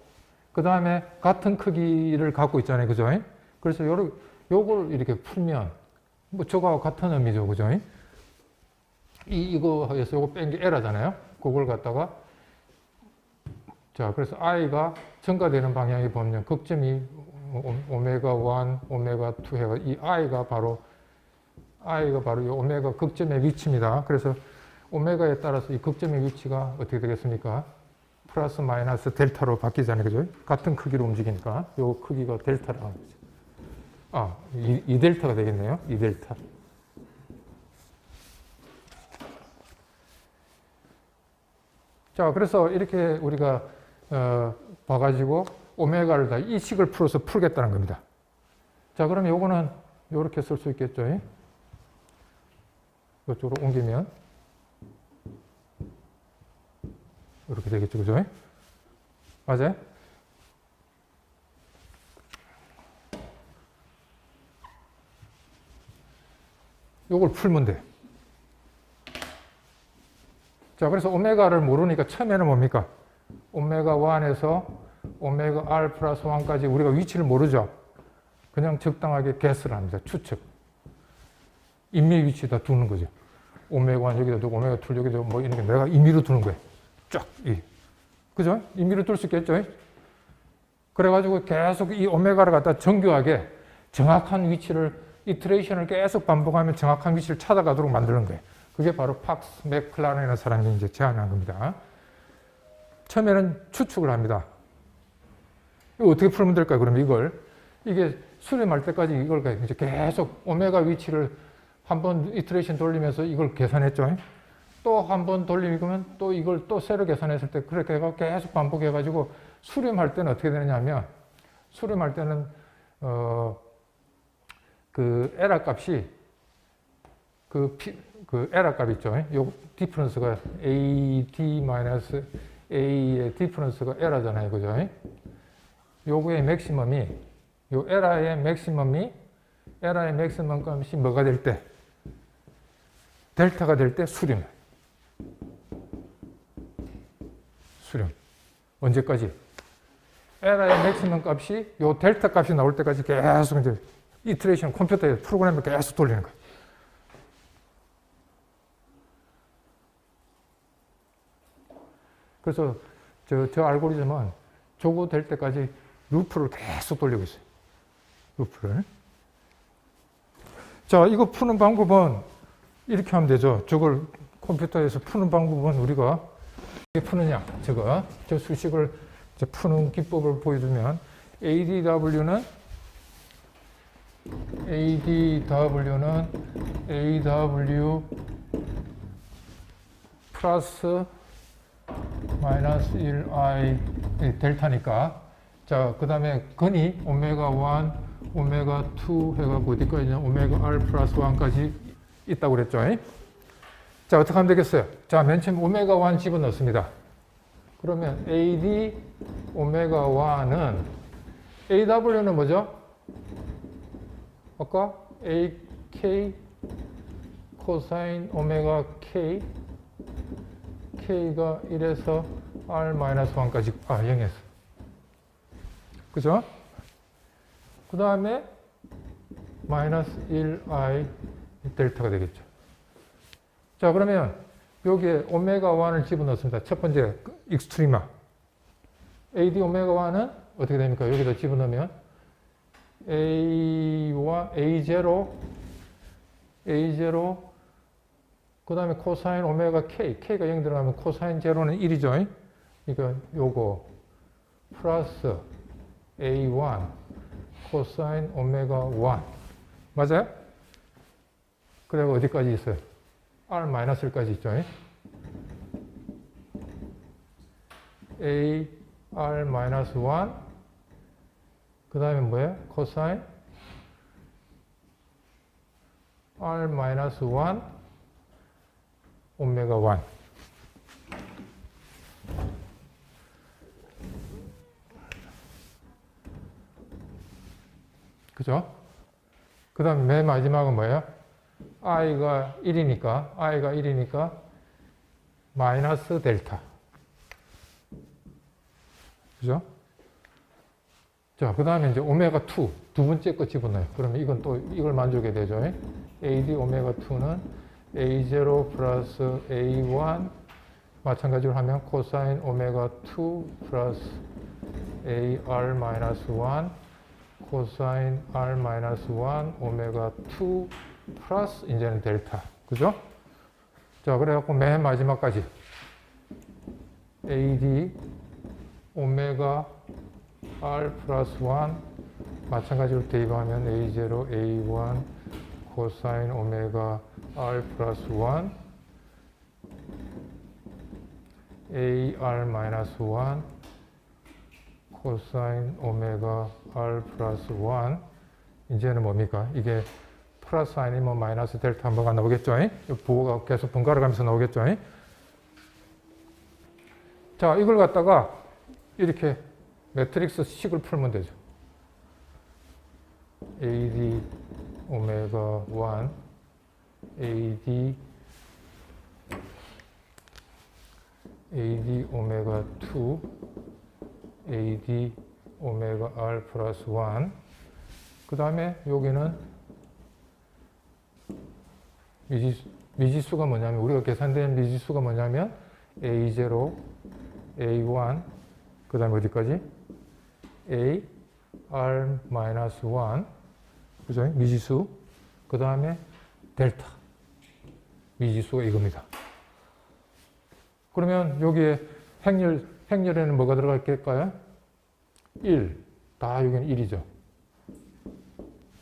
그 다음에 같은 크기를 갖고 있잖아요. 그죠? 그래서 요걸 이렇게 풀면 뭐 저거하고 같은 의미죠. 그죠? 이거에서 이거 뺀 게 에라잖아요. 그걸 갖다가 자, 그래서 i가 증가되는 방향에 보면 극점이 오메가 1, 오메가 2 해가 이 i가 바로 이 오메가 극점의 위치입니다. 그래서 오메가에 따라서 이 극점의 위치가 어떻게 되겠습니까? 플러스 마이너스 델타로 바뀌잖아요. 그죠? 같은 크기로 움직이니까 요 크기가 델타라는 거죠. 아, 이 델타가 되겠네요. 이 델타. 자, 그래서 이렇게 우리가 봐가지고 오메가를 다 이 식을 풀어서 풀겠다는 겁니다. 자, 그러면 요거는 요렇게 쓸 수 있겠죠. 이쪽으로 옮기면 이렇게 되겠죠. 그죠? 맞아요? 요걸 풀면 돼. 자, 그래서 오메가를 모르니까 처음에는 뭡니까? 오메가 1에서 오메가 r 플러스 1까지 우리가 위치를 모르죠? 그냥 적당하게 개수를 합니다. 추측. 임의 위치에다 두는 거죠. 오메가 1 여기다 두고 오메가 2 여기다 두고 뭐 이런 게 내가 임의로 두는 거예요. 쫙. 그죠? 임의로 둘 수 있겠죠? 그래가지고 계속 이 오메가를 갖다 정교하게 정확한 위치를, 이터레이션을 계속 반복하면 정확한 위치를 찾아가도록 만드는 거예요. 그게 바로 팍스 맥클라렌이라는 사람이 이제 제안한 겁니다. 처음에는 추측을 합니다. 이거 어떻게 풀면 될까요? 그럼 이게 수렴할 때까지 이걸 이제 계속 오메가 위치를 한번 이터레이션 돌리면서 이걸 계산했죠. 또 한 번 돌리면 또 이걸 또 새로 계산했을 때 그렇게 계속 반복해가지고 수렴할 때는 어떻게 되느냐 하면 수렴할 때는 그 에라 값이 그 에라 값 있죠. 요 디퍼런스가 AD-A의 디퍼런스가 에라잖아요. 그죠? 요거의 맥시멈이 요 에라의 맥시멈 값이 뭐가 될 때? 델타가 될 때 수렴. 언제까지? 에라의 맥시멈 값이 요 델타 값이 나올 때까지 계속 이제 이터레이션 컴퓨터에 프로그램을 계속 돌리는 거예요. 그래서 저 알고리즘은 저거 될 때까지 루프를 계속 돌리고 있어요. 루프를. 자, 이거 푸는 방법은 이렇게 하면 되죠. 저걸 컴퓨터에서 푸는 방법은 우리가 어떻게 푸느냐. 저 수식을 이제 푸는 기법을 보여주면 ADW는 AW 플러스 마이너스 1i 델타니까 자, 그 다음에 근이 오메가 1, 오메가 2 해가지고 어디까지 있냐 오메가 r 플러스 1까지 있다고 그랬죠. 자, 어떻게 하면 되겠어요? 자, 맨 처음 오메가 1 집어넣습니다. 그러면 AD 오메가 1은 AW는 뭐죠? 아까 AK 코사인 오메가 K K가 1에서 R-1까지 0에서 그죠? 그 다음에 마이너스 1i 델타가 되겠죠. 자, 그러면 여기에 오메가 1을 집어넣습니다. 첫 번째 익스트리마 AD 오메가 1은 어떻게 됩니까? 여기다 집어넣으면 A와 A0 그 다음에 코사인 오메가 K K가 0 들어가면 코사인 제로는 1이죠. 그러니까 요거 플러스 A1 코사인 오메가 1 맞아요? 그리고 어디까지 있어요? R-1까지 있죠. A R-1 그 다음에 뭐예요? 코사인 R-1 오메가 1 그죠? 그 다음에 맨 마지막은 뭐예요? i가 1이니까 마이너스 델타 그죠? 자, 그 다음에 이제 오메가 2 두 번째 거 집어넣어요. 그러면 이건 또 이걸 만족해야 되죠. AD 오메가 2는 A0 플러스 A1 마찬가지로 하면 코사인 오메가 2 플러스 AR 마이너스 1 코사인 R 마이너스 1 오메가 2 플러스 이제는 델타. 그죠? 자, 그래갖고 맨 마지막까지 AD 오메가 R 플러스 1 마찬가지로 대입하면 A0 A1 코사인 오메가 R 플러스 1 AR 마이너스 1 코사인 오메가 R 플러스 1 이제는 뭡니까? 이게 플러스 아니면 마이너스 델타 뭐가 나오겠죠? 부호가 계속 번갈아 가면서 나오겠죠? 자, 이걸 갖다가 이렇게 매트릭스 식을 풀면 되죠. AD 오메가 1 AD 오메가 2 AD 오메가 R 플러스 1 그 다음에 여기는 미지수가 뭐냐면 우리가 계산된 미지수가 뭐냐면 A0 A1 그 다음에 어디까지? A R 마이너스 1 그죠? 미지수 그 다음에 델타 미지수가 이겁니다. 그러면 여기에 행렬에는 뭐가 들어갈까요? 1. 다 여기는 1이죠.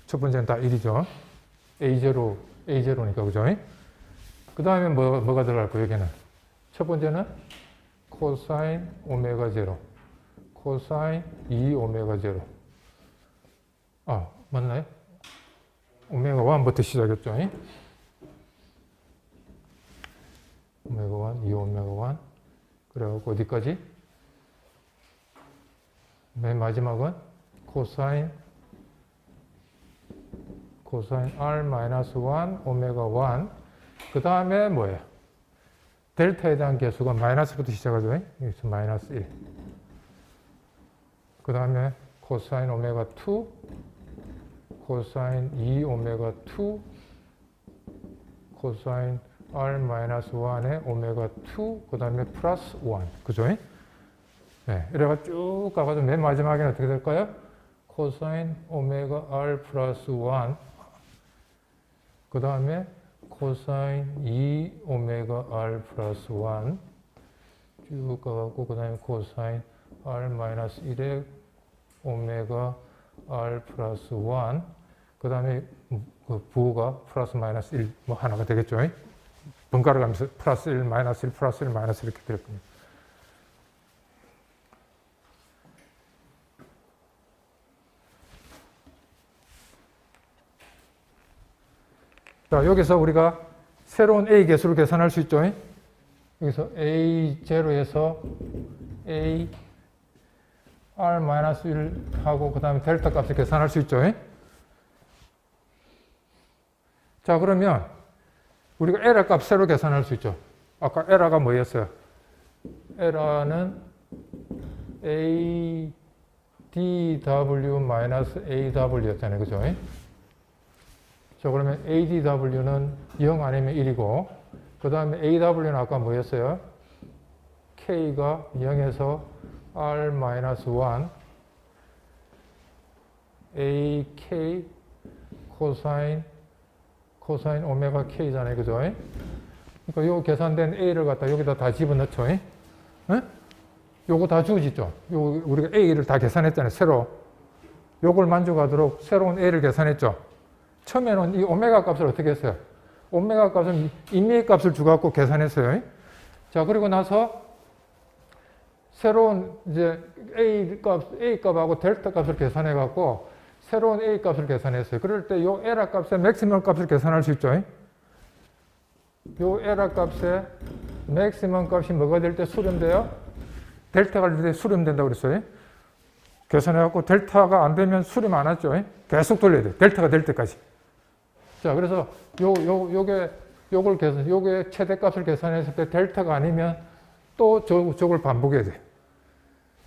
첫 번째는 다 1이죠. A0니까, 그죠? 그 다음에 뭐가 들어갈까요, 여기는? 첫 번째는 코사인 오메가 0. 코사인 2 오메가 0. 아, 맞나요? 오메가 1부터 시작했죠. 오메가 1, 2 오메가 1. 그래갖고 어디까지? 맨 마지막은 코사인 R 마이너스 1 오메가 1. 그 다음에 뭐예요? 델타에 대한 개수가 마이너스부터 시작하죠. 여기서 마이너스 1. 그 다음에 코사인 오메가 2, 코사인 2 오메가 2, 코사인 R 마이너스 1에 오메가 2, 그 다음에 플러스 1. 그죠? 네, 이래가 쭉 가가지고 맨 마지막에는 어떻게 될까요? 코사인 오메가 R 플러스 1, 그 다음에 코사인 2 오메가 R 플러스 1, 쭉 가갖고, 그 다음에 코사인 R 마이너스 1에 오메가 R 플러스 1, 그 다음에 그 부호가 플러스 마이너스 1, 뭐 하나가 되겠죠. 번갈아 가면서 플러스 1, 마이너스 1, 플러스 1, 마이너스 이렇게 될 겁니다. 자, 여기서 우리가 새로운 A 개수를 계산할 수 있죠. 여기서 A0에서 A R-1 하고 그 다음에 델타 값을 계산할 수 있죠. 자, 그러면 우리가 에러 값 새로 계산할 수 있죠. 아까 에러가 뭐였어요? 에러는 ADW-AW였잖아요. 그죠? 자, 그러면 ADW는 0 아니면 1이고, 그 다음에 AW는 아까 뭐였어요? K가 0에서 R-1, AK 코사인 오메가 K잖아요. 그죠? 그러니까 요 계산된 A를 갖다 여기다 다 집어넣죠. 네? 요거 다 주어지죠. 우리가 A를 다 계산했잖아요. 새로. 요걸 만족하도록 새로운 A를 계산했죠. 처음에는 이 오메가 값을 어떻게 했어요? 오메가 값은 임의의 값을 주갖고 계산했어요. 자, 그리고 나서 새로운 이제 A 값하고 델타 값을 계산해갖고 새로운 A 값을 계산했어요. 그럴 때 요 에러 값의 맥시멈 값을 계산할 수 있죠. 요 에러 값의 맥시멈 값이 뭐가 될 때 수렴돼요? 델타가 될 때 수렴된다고 그랬어요. 계산해갖고 델타가 안 되면 수렴 안 하죠. 계속 돌려야 돼요. 델타가 될 때까지. 자, 그래서 요게 최대값을 계산했을 때 델타가 아니면 또 저걸 반복해야 돼요.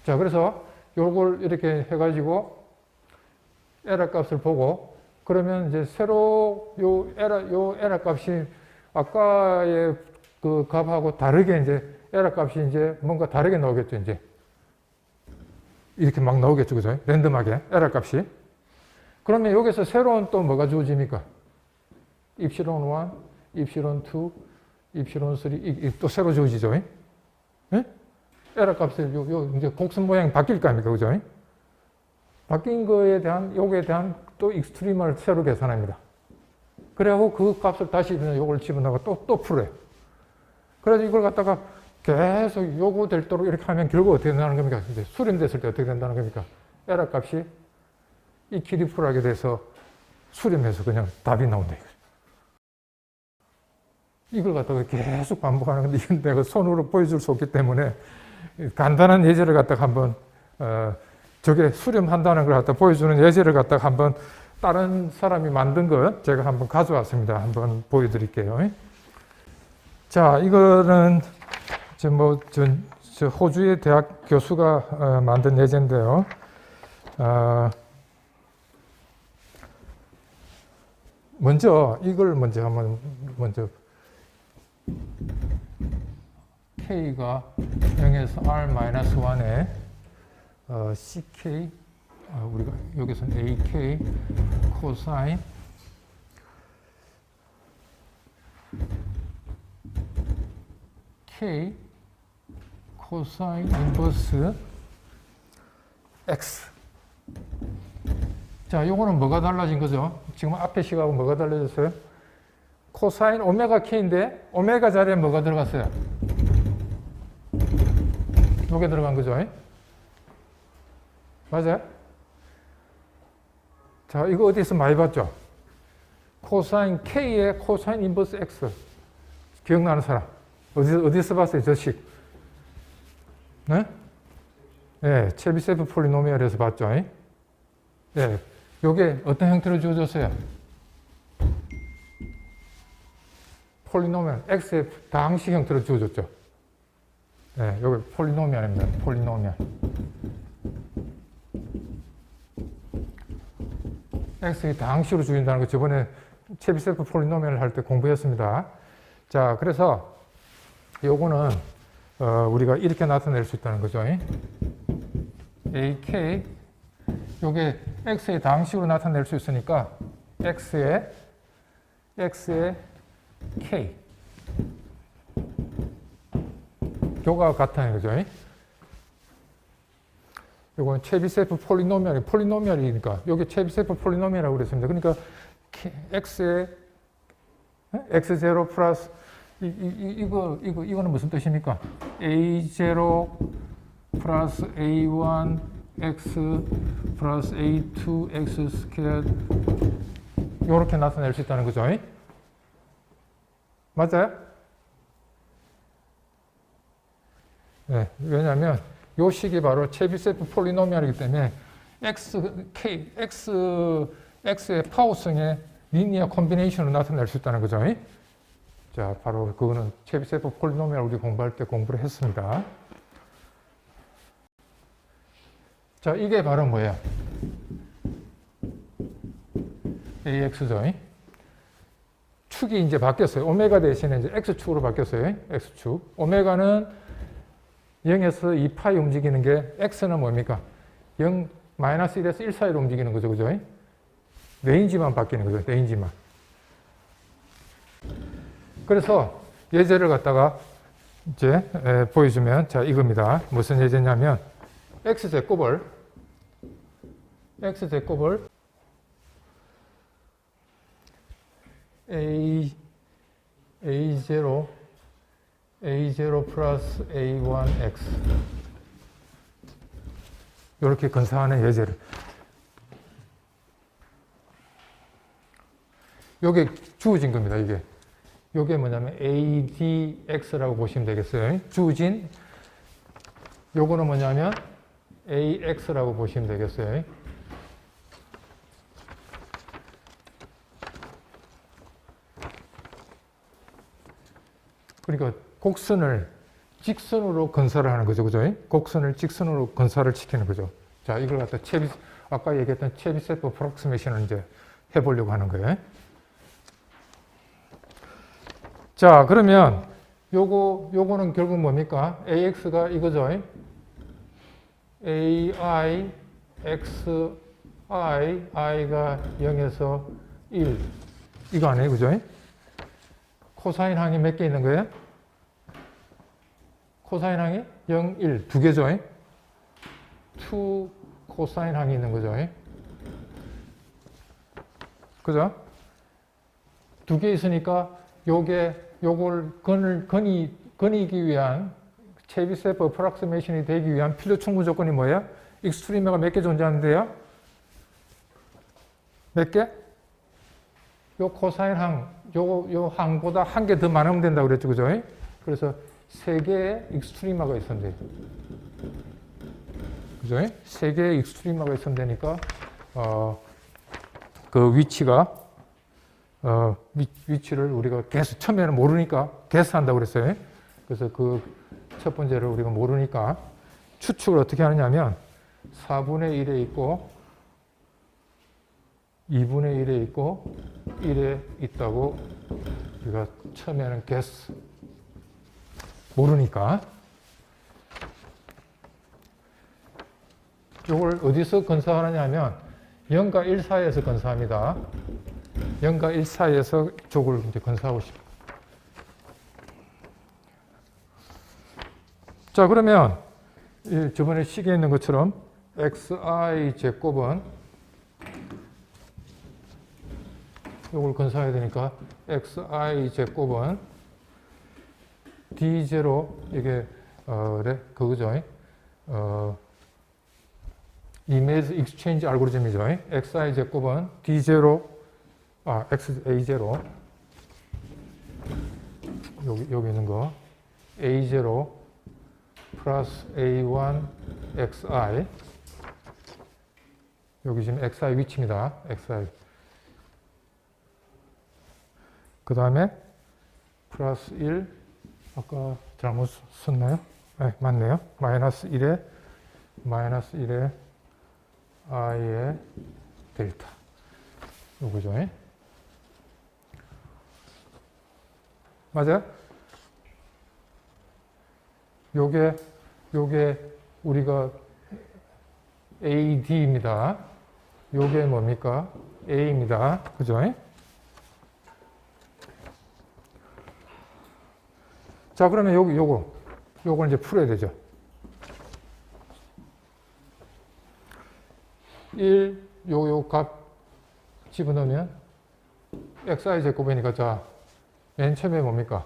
자, 그래서 요걸 이렇게 해가지고 에러 값을 보고 그러면 이제 새로 요 에러 값이 아까의 그 값하고 다르게 이제 에러 값이 이제 뭔가 다르게 나오겠죠, 이제. 이렇게 막 나오겠죠, 그죠? 랜덤하게 에러 값이. 그러면 여기서 새로운 또 뭐가 주어집니까? 입실론 1, 입실론 2, 입실론 3, 또 새로 주어지죠. 예? 에러 값이 이제 곡선 모양이 바뀔 거 아닙니까, 그죠? 바뀐 거에 대한, 요거에 대한 또 익스트림을 새로 계산합니다. 그래갖고 그 값을 다시 요걸 집어넣어 또 풀어요. 그래서 이걸 갖다가 계속 요거 될도록 이렇게 하면 결국 어떻게 된다는 겁니까? 이제 수렴됐을 때 어떻게 된다는 겁니까? 에러 값이 이 길이 풀하게 돼서 수렴해서 그냥 답이 나온다. 이걸 갖다가 계속 반복하는 건데 이건 내가 손으로 보여줄 수 없기 때문에 간단한 예제를 갖다가 한번 저게 수렴한다는 걸 갖다 보여주는 예제를 갖다가 한번 다른 사람이 만든 거 제가 한번 가져왔습니다. 한번 보여드릴게요. 자, 이거는 저 호주의 대학 교수가 만든 예제인데요. 먼저 이걸 먼저 K가 0에서 R-1에 CK 우리가 여기서는 AK 코사인 K 코사인 인버스 X. 자, 요거는 뭐가 달라진 거죠? 지금 앞에 식하고 뭐가 달라졌어요? 코사인 오메가 K인데 오메가 자리에 뭐가 들어갔어요? 요게 들어간 거죠? 맞아요? 자, 이거 어디서 많이 봤죠? 코사인 K의 코사인 인버스 X. 기억나는 사람? 어디서 봤어요? 저 식? 네? 네, 체비세프 폴리노미얼에서 봤죠? 네, 요게 어떤 형태로 주어졌어요? 폴리노미얼, X의 다항식 형태로 주어졌죠? 네, 요게 폴리노미얼입니다. 폴리노미얼. X의 다항식으로 주어진다는 거 저번에 체비세프 폴리노미얼 할 때 공부했습니다. 자, 그래서 요거는 우리가 이렇게 나타낼 수 있다는 거죠. AK 요게 X의 다항식으로 나타낼 수 있으니까 X의 K 요가 같다는 거죠. 요건 체비세프 폴리노미얼이니까 요게 체비세프 폴리노미얼이라고 그랬습니다. 그러니까 X의 X0 플러스 이거는 무슨 뜻입니까? A0 플러스 A1 X 플러스 A2 X 스퀘어 이렇게 나타낼 수 있다는 거죠. 맞아요? 네, 왜냐하면 이 식이 바로 체비세프 폴리노미얼이기 때문에 X의 파워성의 리니어 콤비네이션으로 나타낼 수 있다는 거죠. 자, 바로 그거는 체비세프 폴리노미얼 우리 공부할 때 공부를 했습니다. 자, 이게 바로 뭐예요? AX죠. 축이 이제 바뀌었어요. 오메가 대신에 이제 X축으로 바뀌었어요. X축. 오메가는 0에서 2파이 움직이는 게 X는 뭡니까? 0, 마이너스 1에서 1 사이로 움직이는 거죠. 그죠? 레인지만 바뀌는 거죠. 레인지만. 그래서 예제를 갖다가 이제 보여주면 자, 이겁니다. 무슨 예제냐면 X제곱을 A0 플러스 A1X 이렇게 건사하는 예제를 요게 주어진 겁니다. 요게 뭐냐면 ADX라고 보시면 되겠어요. 주어진 요거는 뭐냐면 AX라고 보시면 되겠어요. 그러니까 곡선을 직선으로 건설을 하는 거죠. 그죠? 곡선을 직선으로 건설을 시키는 거죠. 자, 이걸 갖다 아까 얘기했던 체비세프 프록시메이션을 이제 해보려고 하는 거예요. 자, 그러면 요거는 결국 뭡니까? AX가 이거죠. AI, XI, I가 0에서 1. 이거 아니에요, 그죠? 코사인 항이 몇 개 있는 거예요? 코사인 항이 0, 1. 두 개죠? 2 코사인 항이 있는 거죠? 그죠? 두 개 있으니까 요걸 거니기 위한 체비세프 어프락시메이션이 되기 위한 필요 충분 조건이 뭐예요? 익스트리머가 몇 개 존재하는데요? 몇 개? 요 코사인 항, 요 항보다 한 개 더 많으면 된다고 그랬죠, 그죠? 그래서 세 개의 익스트리머가 있으면 돼요. 그죠? 세 개의 익스트리머가 있으면 되니까, 그 위치가, 위치를 우리가 처음에는 모르니까 개수한다고 그랬어요. 그래서 그 첫 번째를 우리가 모르니까 추측을 어떻게 하느냐면 4분의 1에 있고 2분의 1에 있고 1에 있다고 우리가 처음에는 guess 모르니까 이걸 어디서 건사하느냐 하면 0과 1 사이에서 건사합니다. 0과 1 사이에서 쪽을 이제 건사하고 싶어요. 자, 그러면 저번에 식에 있는 것처럼 xi 제곱은 이걸 건사해야 되니까 xi 제곱은 d0 이게 그거죠. 이미지 익스체인지 알고리즘이죠. xi 제곱은 d0 xa0 여기 있는 거 a0 플러스 a1 xi 여기 지금 xi 위치입니다. xi 그 다음에 플러스 1 아까 잘못 썼나요? 네, 맞네요. 마이너스 1에 i의 델타 요거죠. 맞아요? 요게 우리가 AD입니다. 요게 뭡니까? A입니다. 그죠? 자, 그러면 요걸 이제 풀어야 되죠. 1, 요 값 집어넣으면 xi 제곱이니까 자, 맨 처음에 뭡니까?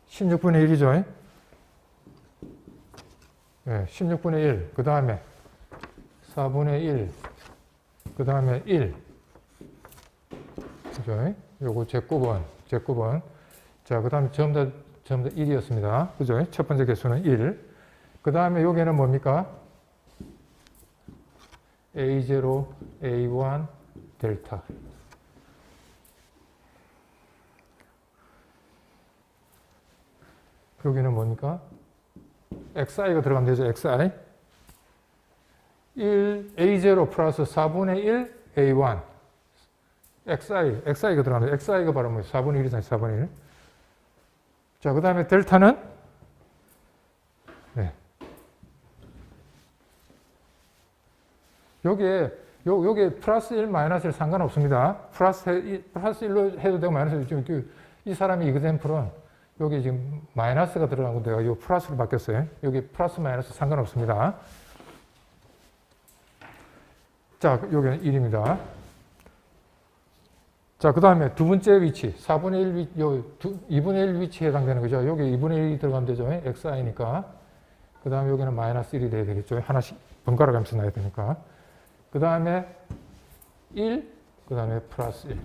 16분의 1이죠. 네, 16분의 1. 그 다음에 4분의 1. 그 다음에 1. 그죠? 요거 제곱은. 자, 그 다음에 전부 다 1이었습니다. 그죠? 첫 번째 개수는 1. 그 다음에 여기는 뭡니까? A0, A1, 델타. 여기는 뭡니까? xi가 들어가면 되죠, xi. 1, a0 플러스 4분의 1, a1. xi가 들어가면 돼요. xi가 바로 뭐예요? 4분의 1이잖아요, 4분의 1. 자, 그 다음에 델타는? 네. 요게 플러스 1, 마이너스 1 상관없습니다. 플러스 1로 해도 되고, 마이너스 1. 지금 이 사람이 이그샘플은 여기 지금 마이너스가 들어간 건데요. 이 플러스로 바뀌었어요. 여기 플러스 마이너스 상관없습니다. 자, 여기는 1입니다. 자, 그 다음에 두 번째 위치, 4분의 1 위치, 2분의 1 위치에 해당되는 거죠. 여기 2분의 1이 들어가면 되죠. xi니까. 그 다음에 여기는 마이너스 1이 돼야 되겠죠. 하나씩 번갈아 가면서 놔야 되니까. 그 다음에 1, 그 다음에 플러스 1.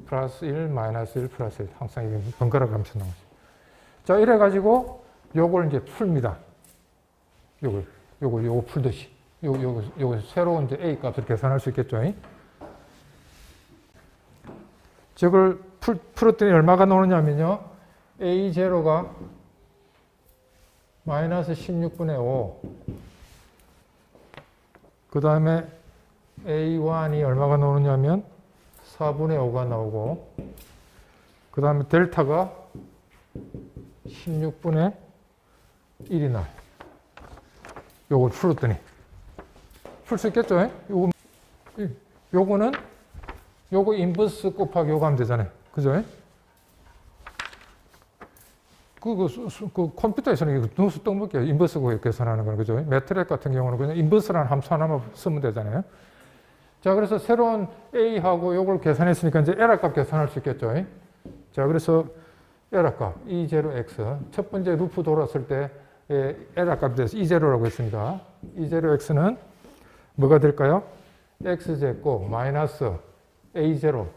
플러스 1, 마이너스 1, 플러스 1. 항상 이게 번갈아 가면서 나오죠. 자, 이래가지고 요걸 이제 풀입니다. 요거 풀듯이. 요거 새로운 이제 A 값을 계산할 수 있겠죠. 저걸 풀었더니 얼마가 나오느냐면요. A0가 마이너스 16분의 5. 그 다음에 A1이 얼마가 나오느냐면 4분의 5가 나오고, 그 다음에 델타가 16분의 1이 나와요. 요걸 풀었더니. 풀 수 있겠죠? 요거는, 요거 인버스 곱하기 요거 하면 되잖아요. 그죠? 그 컴퓨터에서는 이거 누수 떡먹기야. 인버스 계산하는 거는. 그죠? 매트렉 같은 경우는 그냥 인버스라는 함수 하나만 쓰면 되잖아요. 자, 그래서 새로운 A하고 요걸 계산했으니까 이제 L값 계산할 수 있겠죠? 자, 그래서 L값, E0X. 첫 번째 루프 돌았을 때 L값에 대해서 E0라고 했습니다. E0X는 뭐가 될까요? X제곱 마이너스 A0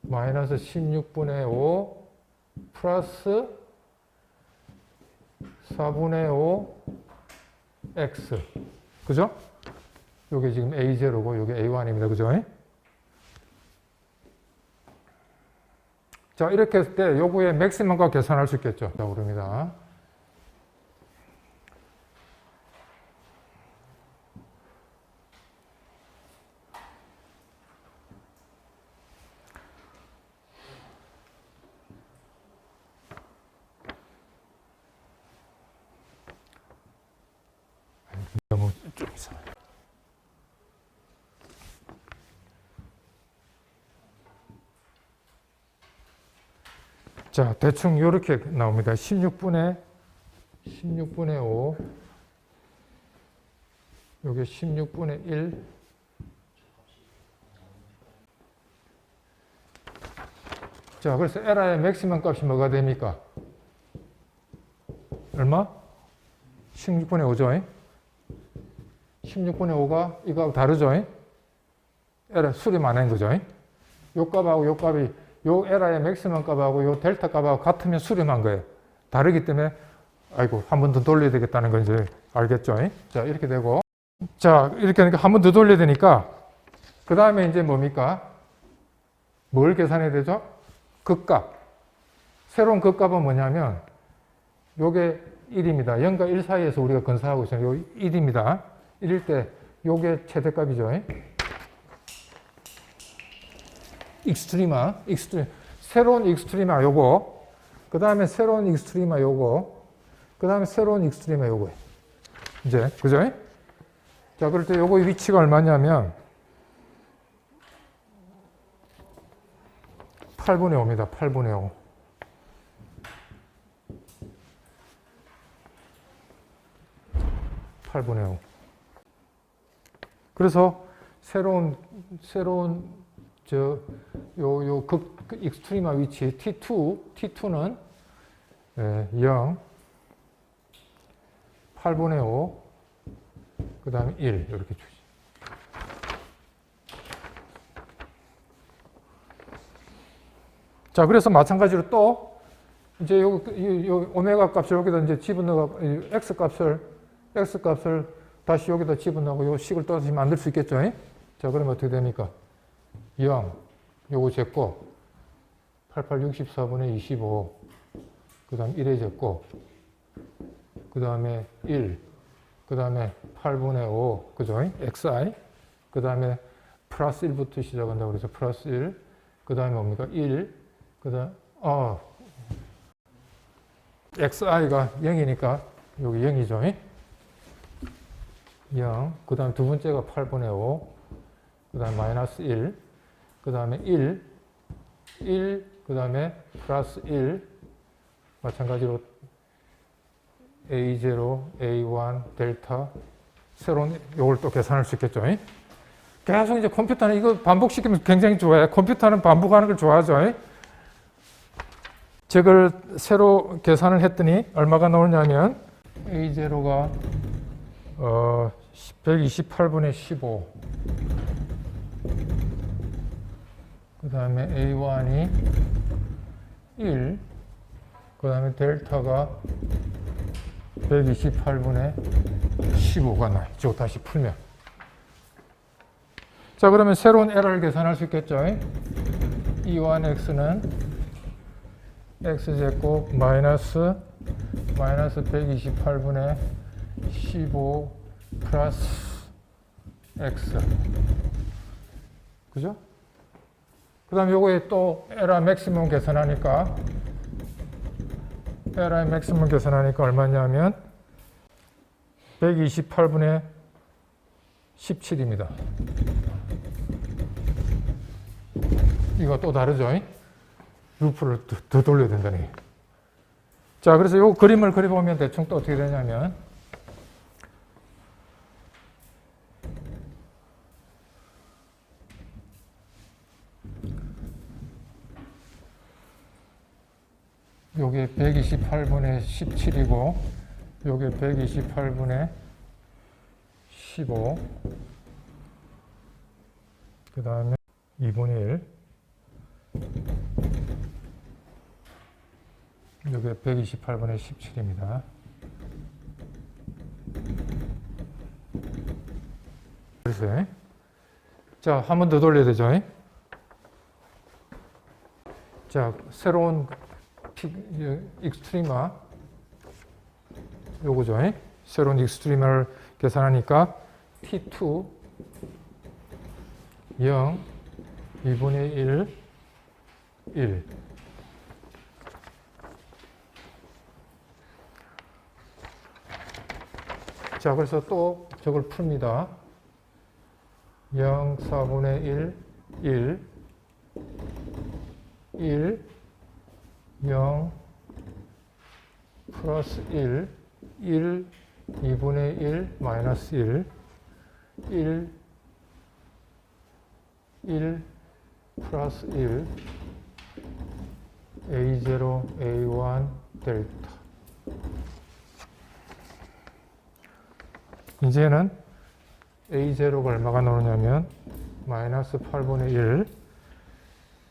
마이너스 16분의 5 플러스 4분의 5 X. 그죠? 요게 지금 A0고 요게 A1입니다. 그죠? 자, 이렇게 했을 때 요거의 맥시멈값 계산할 수 있겠죠. 자, 그럽니다. 너무 좀 이상해. 자, 대충 이렇게 나옵니다. 16분의 5, 요게 16분의 1, 자, 그래서 에라의 맥시멈 값이 뭐가 됩니까? 얼마? 16분의 5죠. 16분의 5가 이거하고 다르죠. 에라 수렴 안 한 거죠. 요 값하고 요 값이 요 에라의 맥시멈 값하고 요 델타 값하고 같으면 수렴한 거예요. 다르기 때문에 아이고 한 번 더 돌려야 되겠다는 건 이제 알겠죠. 자, 이렇게 되고, 자, 이렇게 하니까 한 번 더 돌려야 되니까 그 다음에 이제 뭡니까? 뭘 계산해야 되죠? 극값. 새로운 극값은 뭐냐면 요게 1입니다. 0과 1 사이에서 우리가 건사하고 있어요. 요 1입니다. 1일 때 요게 최대값이죠. 익스트리마, 새로운 익스트리마 요거, 그 다음에 새로운 익스트리마 요거, 그 다음에 새로운 익스트리마 요거. 이제, 그죠? 자, 그럴 때 요거 위치가 얼마냐면 8분의 5입니다. 8분의 5. 그래서 새로운 익스트리마 위치 T2는 0, 8분의 5, 그 다음에 1 이렇게 주시. 자, 그래서 마찬가지로 또 이제 요 오메가 값을 여기다 이제 집어넣어 x 값을 다시 여기다 집어넣고 요 식을 또 다시 만들 수 있겠죠? 자, 그러면 어떻게 됩니까? 0, 요거 제곱, 64분의 25, 그 다음 1의 제곱, 그 다음에 1, 그 다음에 8분의 5, 그죠? xi, 그 다음에 플러스 1부터 시작한다고 그래서 플러스 1, 그 다음에 뭡니까? 1, 그 다음, xi가 0이니까 여기 0이죠? 0, 그 다음 두 번째가 8분의 5, 그 다음 마이너스 1, 그 다음에 1, 그 다음에 플러스 1, 마찬가지로 A0, A1, 델타, 새로운 요걸 또 계산할 수 있겠죠. 계속 이제 컴퓨터는 이거 반복시키면 굉장히 좋아요. 컴퓨터는 반복하는 걸 좋아하죠. 저걸 새로 계산을 했더니 얼마가 나오냐면 A0가 128분의 15, 그 다음에 A1이 1, 그 다음에 델타가 128분의 15가 나요. 저 다시 풀면. 자, 그러면 새로운 L을 계산할 수 있겠죠. E1X는 X제곱 마이너스 128분의 15 플러스 X. 그죠? 그 다음에 요거에 또 에라 맥시멈 계산하니까 에라 맥시멈 계산하니까 얼마냐면 128분의 17입니다. 이거 또 다르죠? 루프를 더 돌려야 된다는 게. 자, 그래서 요 그림을 그려보면 대충 또 어떻게 되냐면 요게 128분의 17이고 요게 128분의 15 그 다음에 2분의 1 요게 128분의 17입니다. 그래서 자, 한 번 더 돌려야 되죠. 자, 새로운 익스트리마 요거죠. 새로운 익스트리마를 계산하니까 T2 0 2분의 1 1 자, 그래서 또 저걸 풉니다. 0 4분의 1 1 1 0 플러스 1 1 2분의 1 마이너스 1 1 1 플러스 1 A0 A1 델타 이제는 A0가 얼마가 나오냐면 마이너스 8분의 1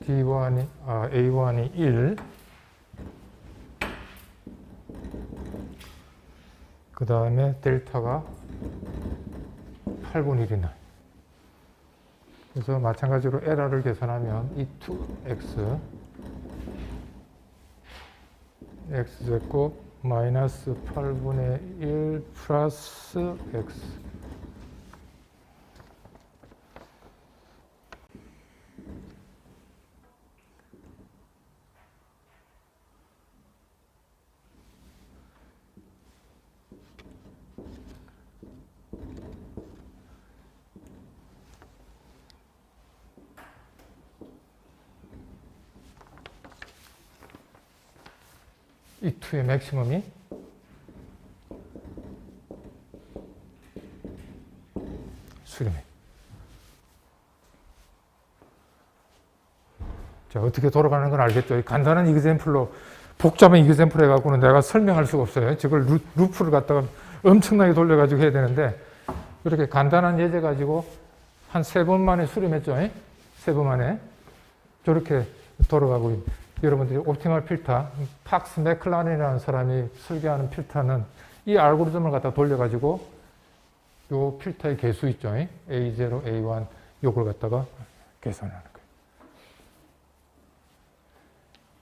D1이 A1이 1 그 다음에 델타가 8분의 1이 나요. 그래서 마찬가지로 에러를 계산하면 E2x x제곱 마이너스 8분의 1 플러스 x E2의 맥시멈이 수렴해. 자, 어떻게 돌아가는 건 알겠죠? 간단한 이그젬플로 복잡한 이그젬플 해갖고는 내가 설명할 수가 없어요. 저걸 루프를 갖다가 엄청나게 돌려가지고 해야 되는데 이렇게 간단한 예제 가지고 한 3번 만에 수렴했죠? 3번 만에 저렇게 돌아가고 여러분들이 옵티멀 필터, 팍스 맥클라렌이라는 사람이 설계하는 필터는 이 알고리즘을 갖다 돌려가지고 요 필터의 개수 있죠. A0, A1 요걸 갖다가 계산하는 거예요.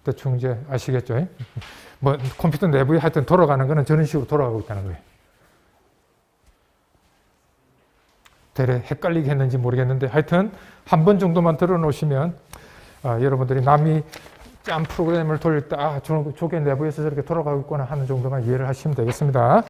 대충 이제 아시겠죠? 뭐 컴퓨터 내부에 하여튼 돌아가는 거는 저런 식으로 돌아가고 있다는 거예요. 대략 헷갈리게 했는지 모르겠는데 하여튼 한 번 정도만 들어놓으시면 여러분들이 남이 짬 프로그램을 돌릴 때 저게 내부에서 저렇게 돌아가고 있구나 하는 정도만 이해를 하시면 되겠습니다.